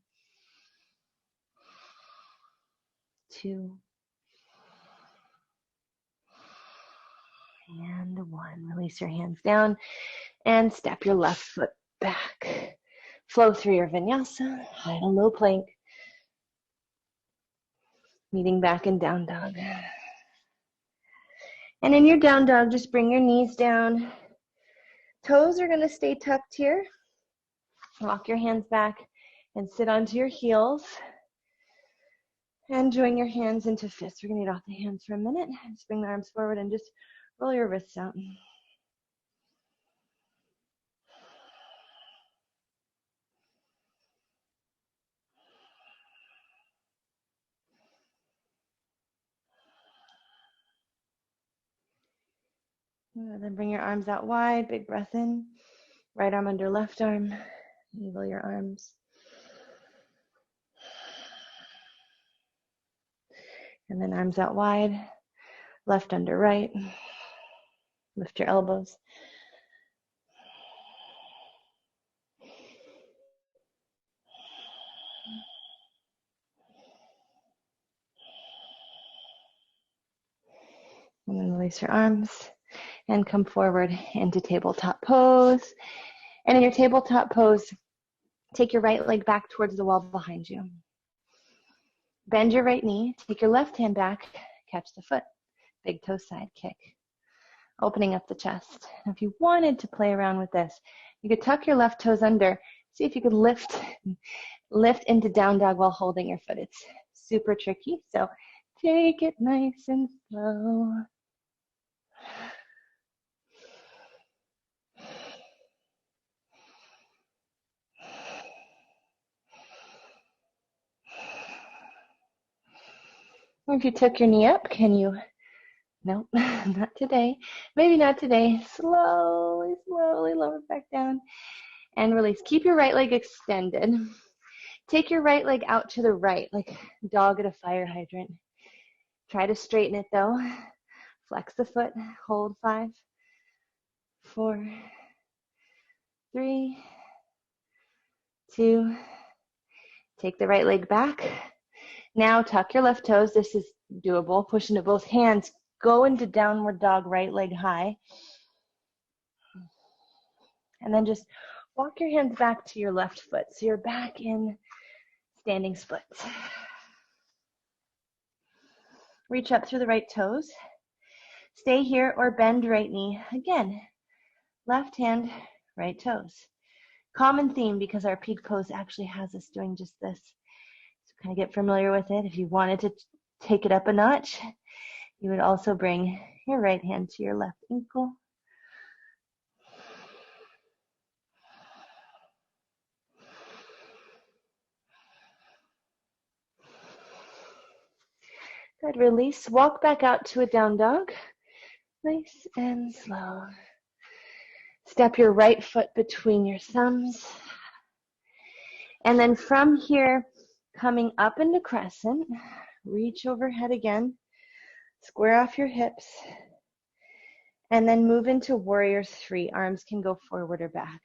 2. And 1. Release your hands down and step your left foot back. Flow through your vinyasa, high and low plank. Meeting back in down dog. And in your down dog, just bring your knees down. Toes are going to stay tucked here. Walk your hands back and sit onto your heels. And join your hands into fists. We're going to get off the hands for a minute. Just bring the arms forward and just roll your wrists out. Then bring your arms out wide. Big breath in. Right arm under left arm. Angle your arms. And then arms out wide. Left under right. Lift your elbows. And then release your arms and come forward into tabletop pose. And in your tabletop pose, take your right leg back towards the wall behind you. Bend your right knee, take your left hand back, catch the foot. Big toe side kick. Opening up the chest. If you wanted to play around with this, you could tuck your left toes under. See if you could lift into down dog while holding your foot. It's super tricky, so take it nice and slow. Or if you took your knee up, can you? Nope, not today. Maybe not today. Slowly, slowly lower it back down and release. Keep your right leg extended. Take your right leg out to the right, like dog at a fire hydrant. Try to straighten it though. Flex the foot. Hold 5, 4, 3, 2. Take the right leg back. Now tuck your left toes. This is doable. Push into both hands. Go into downward dog, right leg high. And then just walk your hands back to your left foot. So you're back in standing splits. Reach up through the right toes. Stay here or bend right knee. Again, left hand, right toes. Common theme because our peak pose actually has us doing just this. So kind of get familiar with it. If you wanted to take it up a notch, you would also bring your right hand to your left ankle. Good, release. Walk back out to a down dog. Nice and slow. Step your right foot between your thumbs. And then from here, coming up into crescent, reach overhead again. Square off your hips. And then move into warrior 3. Arms can go forward or back.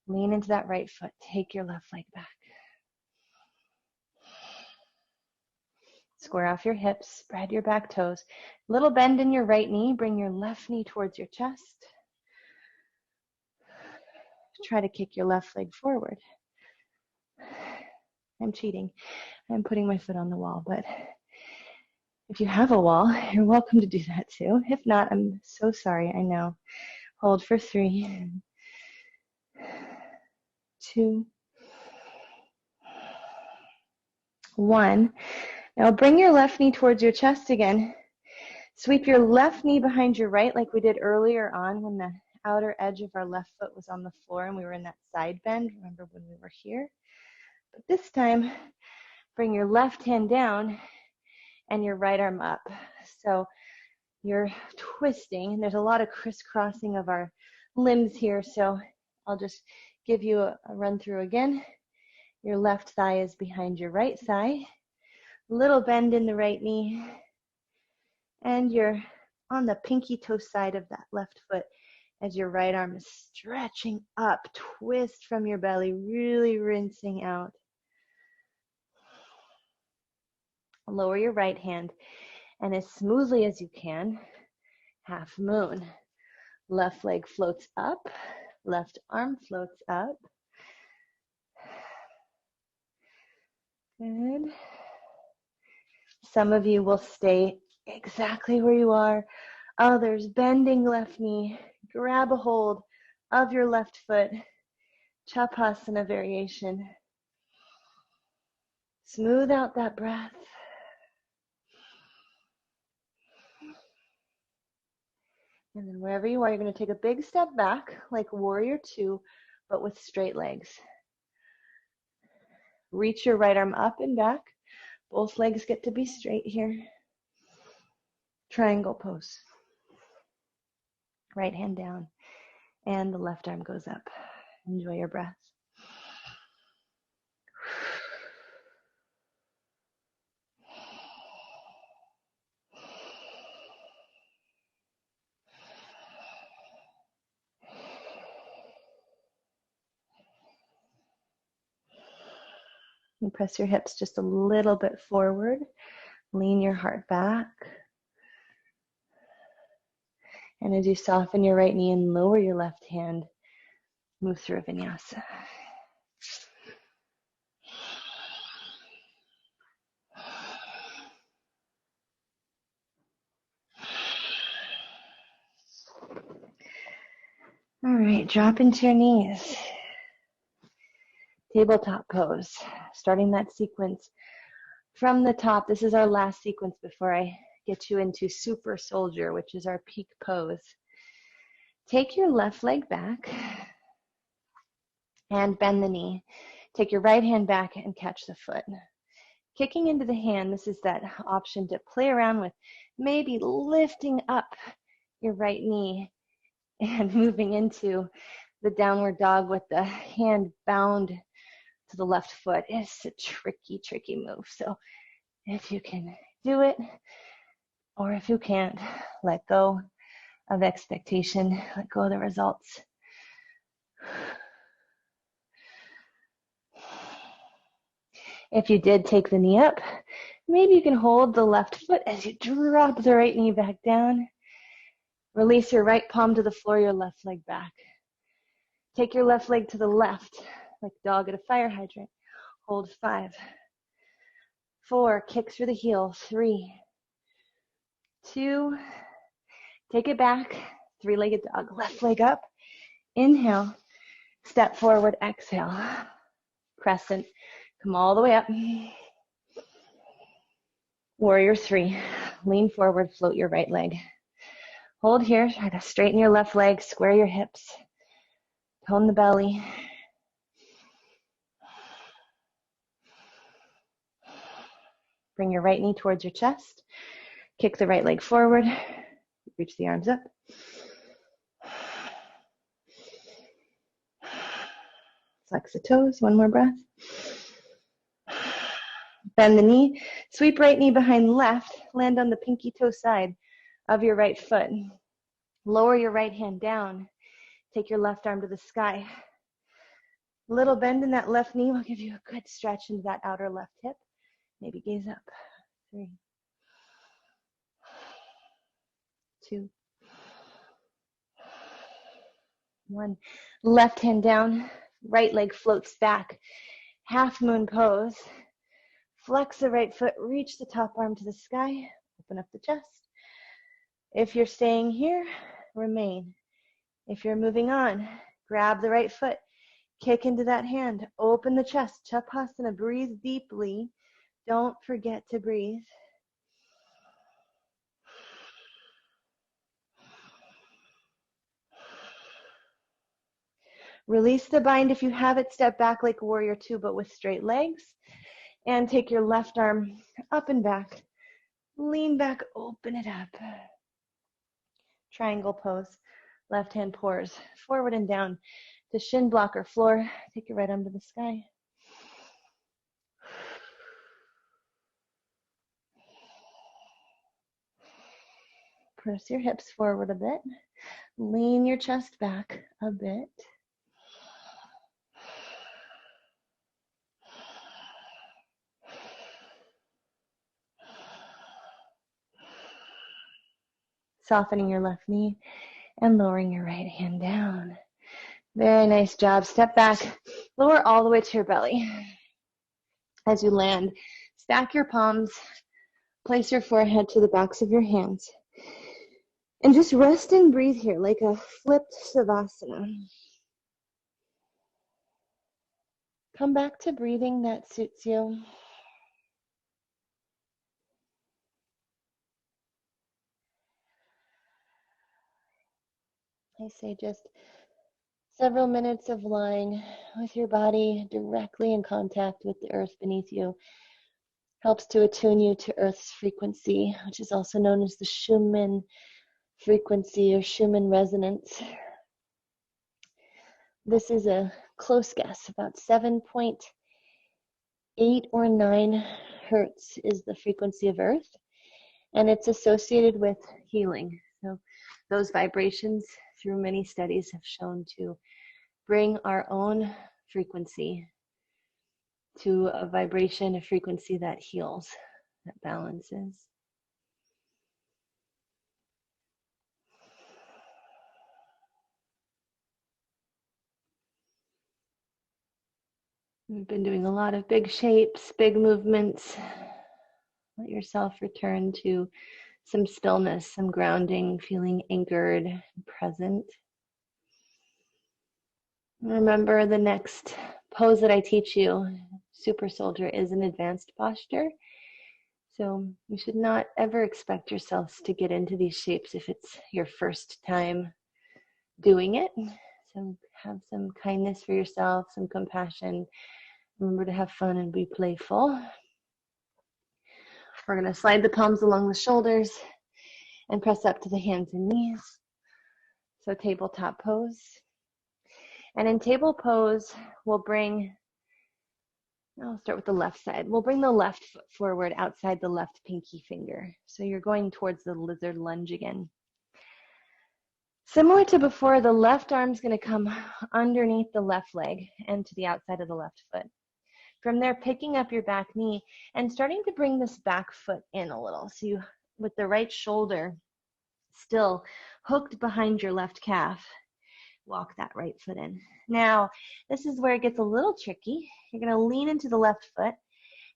Lean into that right foot. Take your left leg back. Square off your hips. Spread your back toes. Little bend in your right knee. Bring your left knee towards your chest. Try to kick your left leg forward. I'm cheating. I'm putting my foot on the wall, but if you have a wall, you're welcome to do that too. If not, I'm so sorry, I know. Hold for 3, 2, 1. Now bring your left knee towards your chest again. Sweep your left knee behind your right like we did earlier on when the outer edge of our left foot was on the floor and we were in that side bend. Remember when we were here? But this time, bring your left hand down and your right arm up. So you're twisting. There's a lot of crisscrossing of our limbs here, so I'll just give you a run through again. Your left thigh is behind your right thigh. Little bend in the right knee. And you're on the pinky toe side of that left foot. as your right arm is stretching up, twist from your belly, really rinsing out. Lower your right hand, and as smoothly as you can, half moon. Left leg floats up, left arm floats up. Good. Some of you will stay exactly where you are. Others, bending left knee, grab a hold of your left foot. Shavasana variation. Smooth out that breath. And then wherever you are, you're going to take a big step back, like warrior two, but with straight legs. Reach your right arm up and back. Both legs get to be straight here. Triangle pose. Right hand down, and the left arm goes up. Enjoy your breath. And press your hips just a little bit forward. Lean your heart back. And as you soften your right knee and lower your left hand, move through a vinyasa. All right, drop into your knees. Tabletop pose. Starting that sequence from the top. This is our last sequence before I get you into super soldier, which is our peak pose. Take your left leg back and bend the knee. Take your right hand back and catch the foot. Kicking into the hand, this is that option to play around with maybe lifting up your right knee and moving into the downward dog with the hand bound to the left foot. It's a tricky move. So if you can do it, or if you can't, let go of expectation, let go of the results. If you did take the knee up, maybe you can hold the left foot as you drop the right knee back down. Release your right palm to the floor, your left leg back. Take your left leg to the left, like dog at a fire hydrant. Hold 5, 4, kick through the heel, 3, 2, take it back, 3-legged dog, left leg up, inhale, step forward, exhale, crescent, come all the way up, warrior 3, lean forward, float your right leg, hold here, try to straighten your left leg, square your hips, tone the belly, bring your right knee towards your chest, kick the right leg forward, reach the arms up. Flex the toes, one more breath. Bend the knee, sweep right knee behind left, land on the pinky toe side of your right foot. Lower your right hand down, take your left arm to the sky. Little bend in that left knee will give you a good stretch into that outer left hip. Maybe gaze up. 3, 2, 1. Left hand down, right leg floats back. Half moon pose. Flex the right foot, reach the top arm to the sky, open up the chest. If you're staying here, remain. If you're moving on, grab the right foot, kick into that hand, open the chest, Shavasana, breathe deeply. Don't forget to breathe. Release the bind if you have it, step back like warrior 2, but with straight legs. And take your left arm up and back. Lean back, open it up. Triangle pose. Left hand pours forward and down to shin blocker floor. Take your right arm to the sky. Press your hips forward a bit. Lean your chest back a bit. Softening your left knee and lowering your right hand down. Very nice job. Step back, lower all the way to your belly. As you land, stack your palms, place your forehead to the backs of your hands, and just rest and breathe here like a flipped Shavasana. Come back to breathing that suits you. I say just several minutes of lying with your body directly in contact with the earth beneath you helps to attune you to Earth's frequency, which is also known as the Schumann frequency or Schumann resonance. This is a close guess, about 7.8 or 9 hertz is the frequency of Earth, and it's associated with healing. So those vibrations, through many studies, have shown to bring our own frequency to a vibration, a frequency that heals, that balances. We've been doing a lot of big shapes, big movements. Let yourself return to some stillness, some grounding, feeling anchored, present. Remember, the next pose that I teach you, Super Soldier, is an advanced posture. So you should not ever expect yourselves to get into these shapes if it's your first time doing it. So have some kindness for yourself, some compassion. Remember to have fun and be playful. We're going to slide the palms along the shoulders and press up to the hands and knees. So tabletop pose. And in table pose, I'll start with the left side. We'll bring the left foot forward outside the left pinky finger. So you're going towards the lizard lunge again. Similar to before, the left arm's going to come underneath the left leg and to the outside of the left foot. From there, picking up your back knee and starting to bring this back foot in a little. So you, with the right shoulder still hooked behind your left calf, walk that right foot in. Now, this is where it gets a little tricky. You're going to lean into the left foot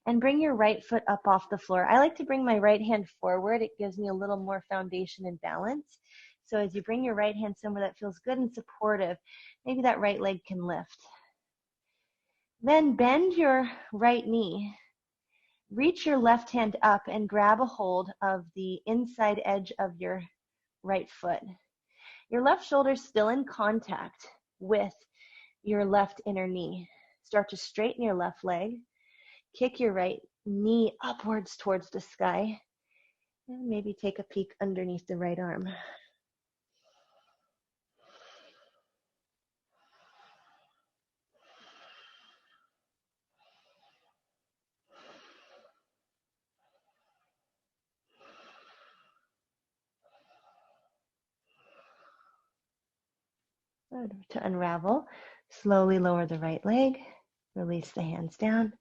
and bring your right foot up off the floor. I like to bring my right hand forward. It gives me a little more foundation and balance. So as you bring your right hand somewhere that feels good and supportive, maybe that right leg can lift. Then bend your right knee. Reach your left hand up and grab a hold of the inside edge of your right foot. Your left shoulder is still in contact with your left inner knee. Start to straighten your left leg. Kick your right knee upwards towards the sky. And maybe take a peek underneath the right arm. Good. To unravel, slowly lower the right leg. Release the hands down.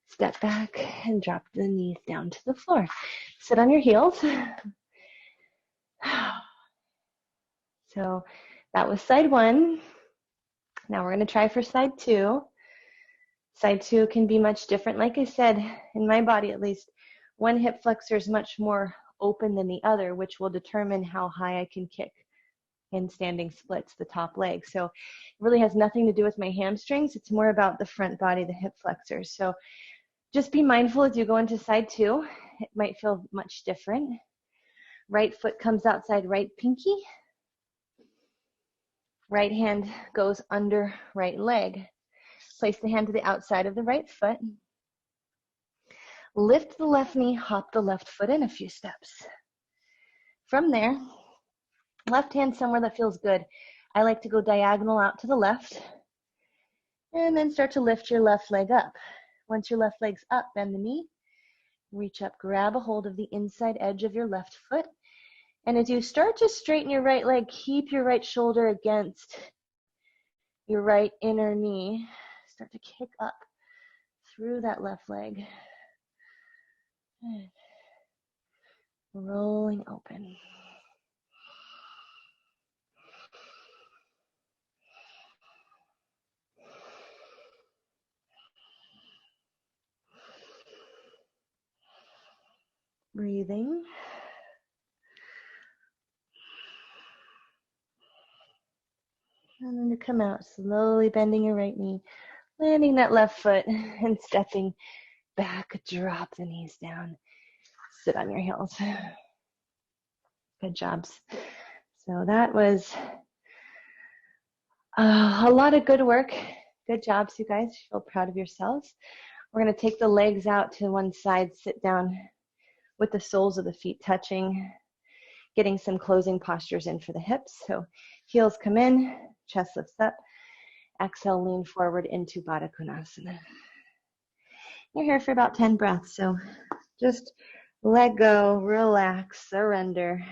Step back and drop the knees down to the floor. Sit on your heels. So that was side one. Now we're going to try for side two. Side two can be much different. Like I said, in my body at least, one hip flexor is much more open than the other, which will determine how high I can kick in standing splits, the top leg. So it really has nothing to do with my hamstrings. It's more about the front body, the hip flexors. So just be mindful as you go into side two. It might feel much different. Right foot comes outside right pinky. Right hand goes under right leg. Place the hand to the outside of the right foot. Lift the left knee, hop the left foot in a few steps. From there, left hand somewhere that feels good. I like to go diagonal out to the left and then start to lift your left leg up. Once your left leg's up, bend the knee, reach up, grab a hold of the inside edge of your left foot And as you start to straighten your right leg, keep your right shoulder against your right inner knee. Start to kick up through that left leg. Good. Rolling open. Breathing. And then to come out, slowly bending your right knee, landing that left foot and stepping back, drop the knees down, sit on your heels. Good jobs. So that was a lot of good work. Good jobs, you guys. Feel proud of yourselves. We're going to take the legs out to one side, sit down with the soles of the feet touching, getting some closing postures in for the hips. So heels come in, chest lifts up. Exhale, lean forward into Baddha Konasana. You're here for about 10 breaths, so just let go, relax, surrender.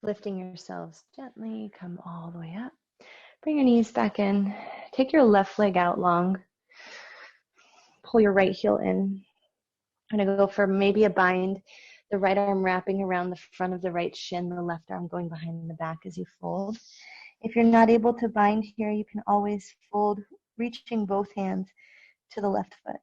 Lifting yourselves gently, come all the way up. Bring your knees back in. Take your left leg out long. Pull your right heel in. I'm going to go for maybe a bind. The right arm wrapping around the front of the right shin, the left arm going behind the back as you fold. If you're not able to bind here, you can always fold, reaching both hands to the left foot.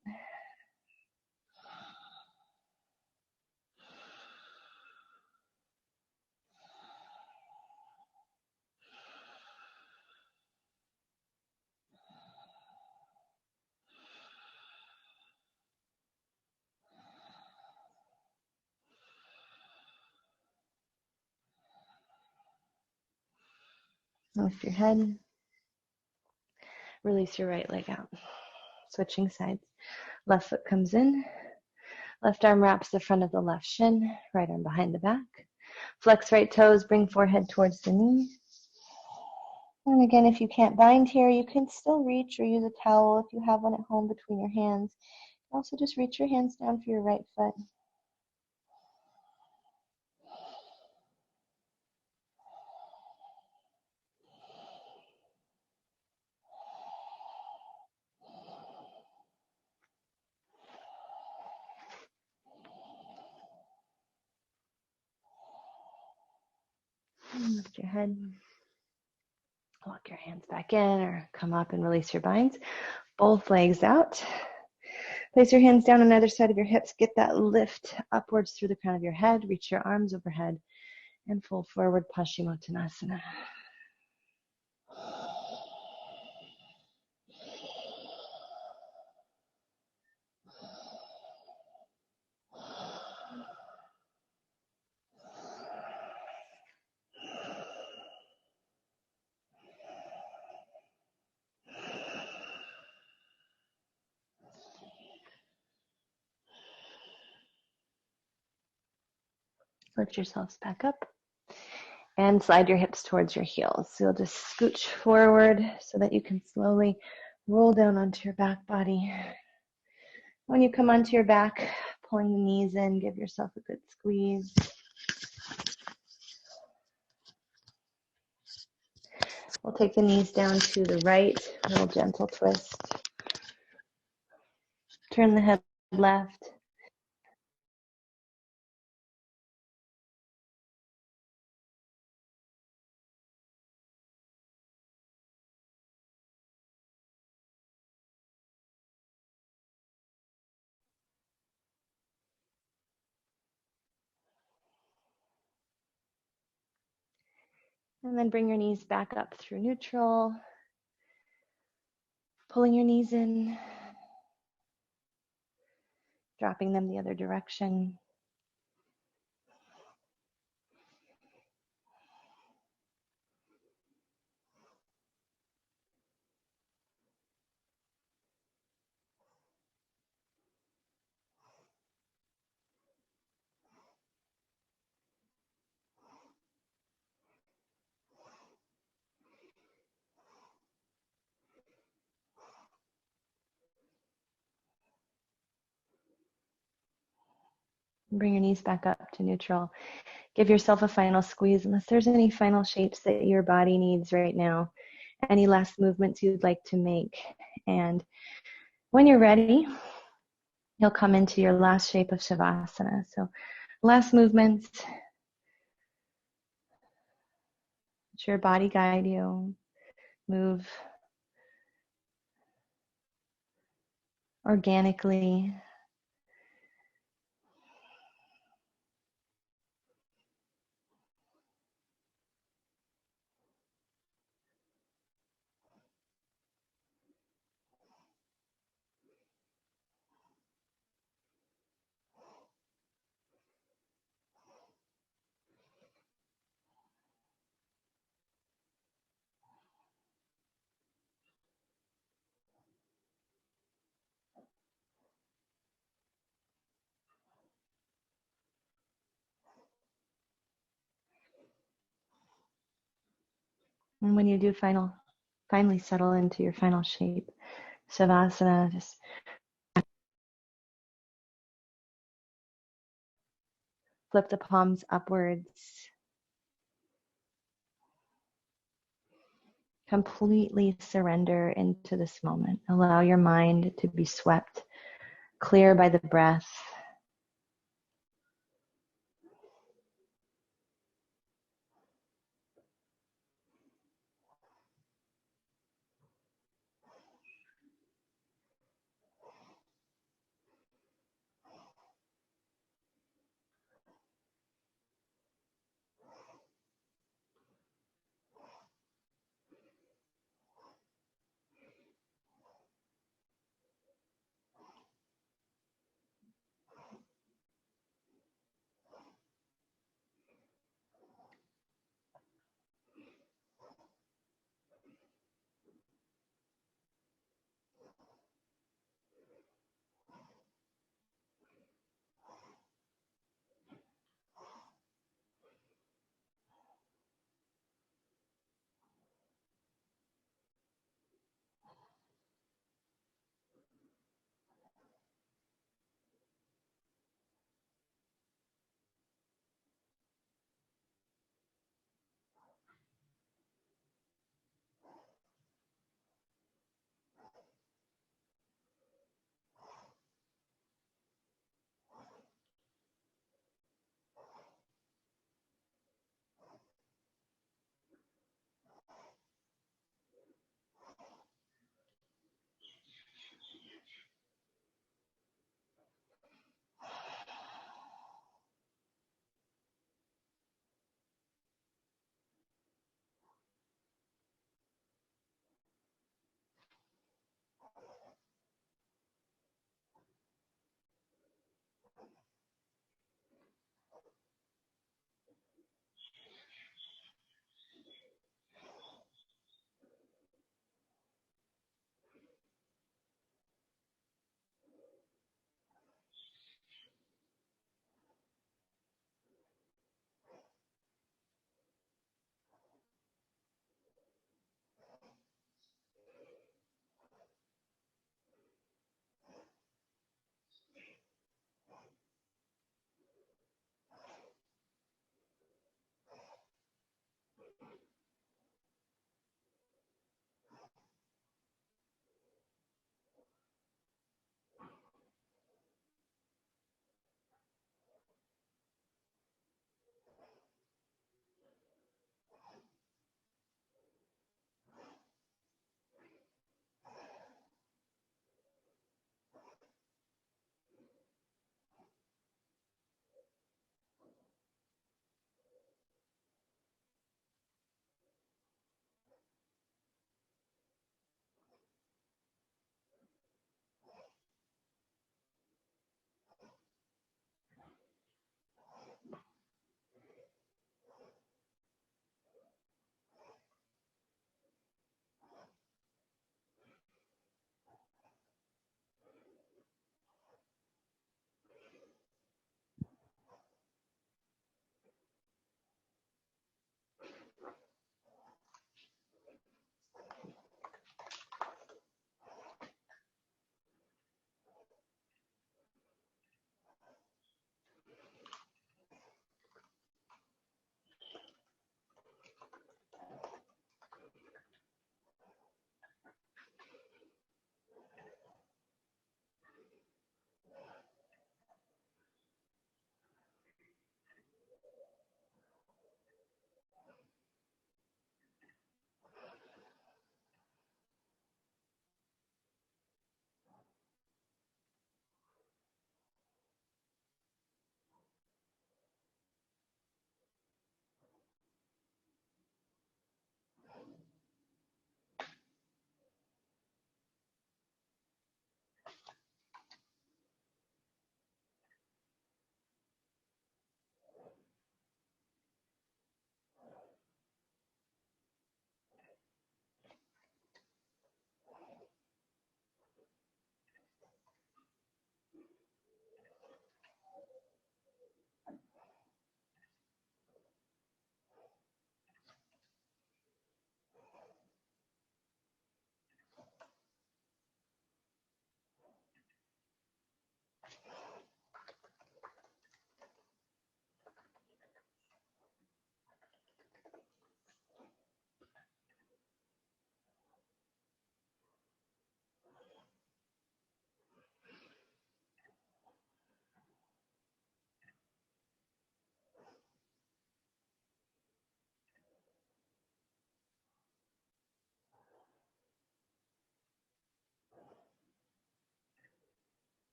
Lift your head. Release your right leg out. Switching sides. Left foot comes in. Left arm wraps the front of the left shin. Right arm behind the back. Flex right toes. Bring forehead towards the knee. And again, if you can't bind here, you can still reach or use a towel if you have one at home between your hands. Also, just reach your hands down for your right foot. And lift your head. Walk your hands back in or come up and release your binds. Both legs out. Place your hands down on either side of your hips. Get that lift upwards through the crown of your head. Reach your arms overhead and fold forward, Paschimottanasana. Lift yourselves back up and slide your hips towards your heels. So you'll just scooch forward so that you can slowly roll down onto your back body. When you come onto your back, pulling the knees in, give yourself a good squeeze. We'll take the knees down to the right, a little gentle twist. Turn the head left. And then bring your knees back up through neutral, pulling your knees in, dropping them the other direction. Bring your knees back up to neutral. Give yourself a final squeeze unless there's any final shapes that your body needs right now. Any last movements you'd like to make. And when you're ready, you'll come into your last shape of Shavasana. So last movements. Let your body guide you. Move organically. And when you do finally settle into your final shape, Shavasana, just flip the palms upwards. Completely surrender into this moment. Allow your mind to be swept clear by the breath.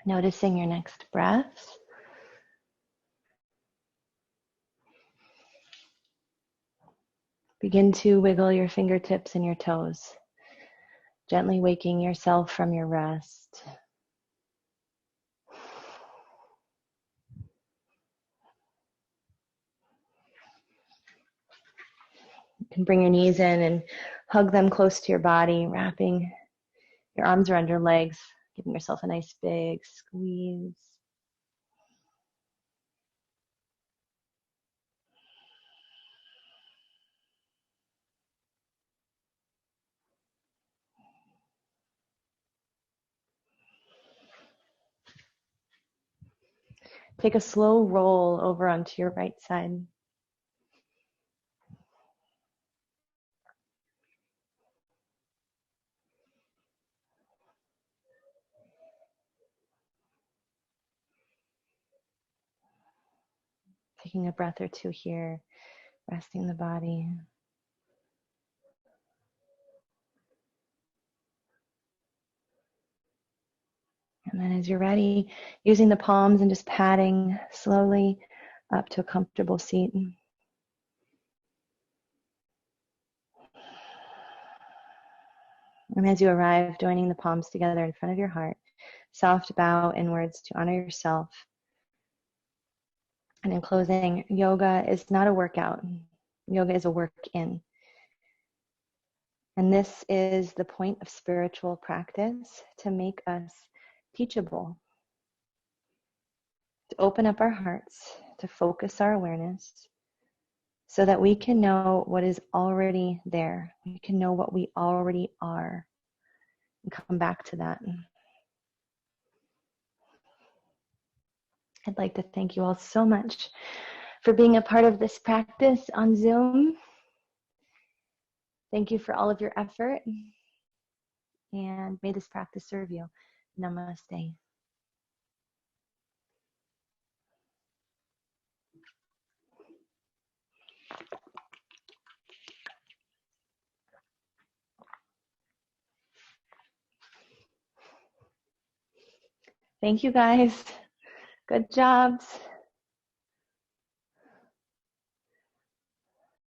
Noticing your next breath. Begin to wiggle your fingertips and your toes, gently waking yourself from your rest. You can bring your knees in and hug them close to your body, wrapping your arms around your legs, giving yourself a nice big squeeze. Take a slow roll over onto your right side. Taking a breath or two here, resting the body. And then as you're ready, using the palms and just patting slowly up to a comfortable seat. And as you arrive, joining the palms together in front of your heart, soft bow inwards to honor yourself. And in closing, yoga is not a workout. Yoga is a work in. And this is the point of spiritual practice, to make us teachable, to open up our hearts, to focus our awareness, so that we can know what is already there. We can know what we already are and come back to that. I'd like to thank you all so much for being a part of this practice on Zoom. Thank you for all of your effort, and may this practice serve you. Namaste. Thank you guys. Good jobs.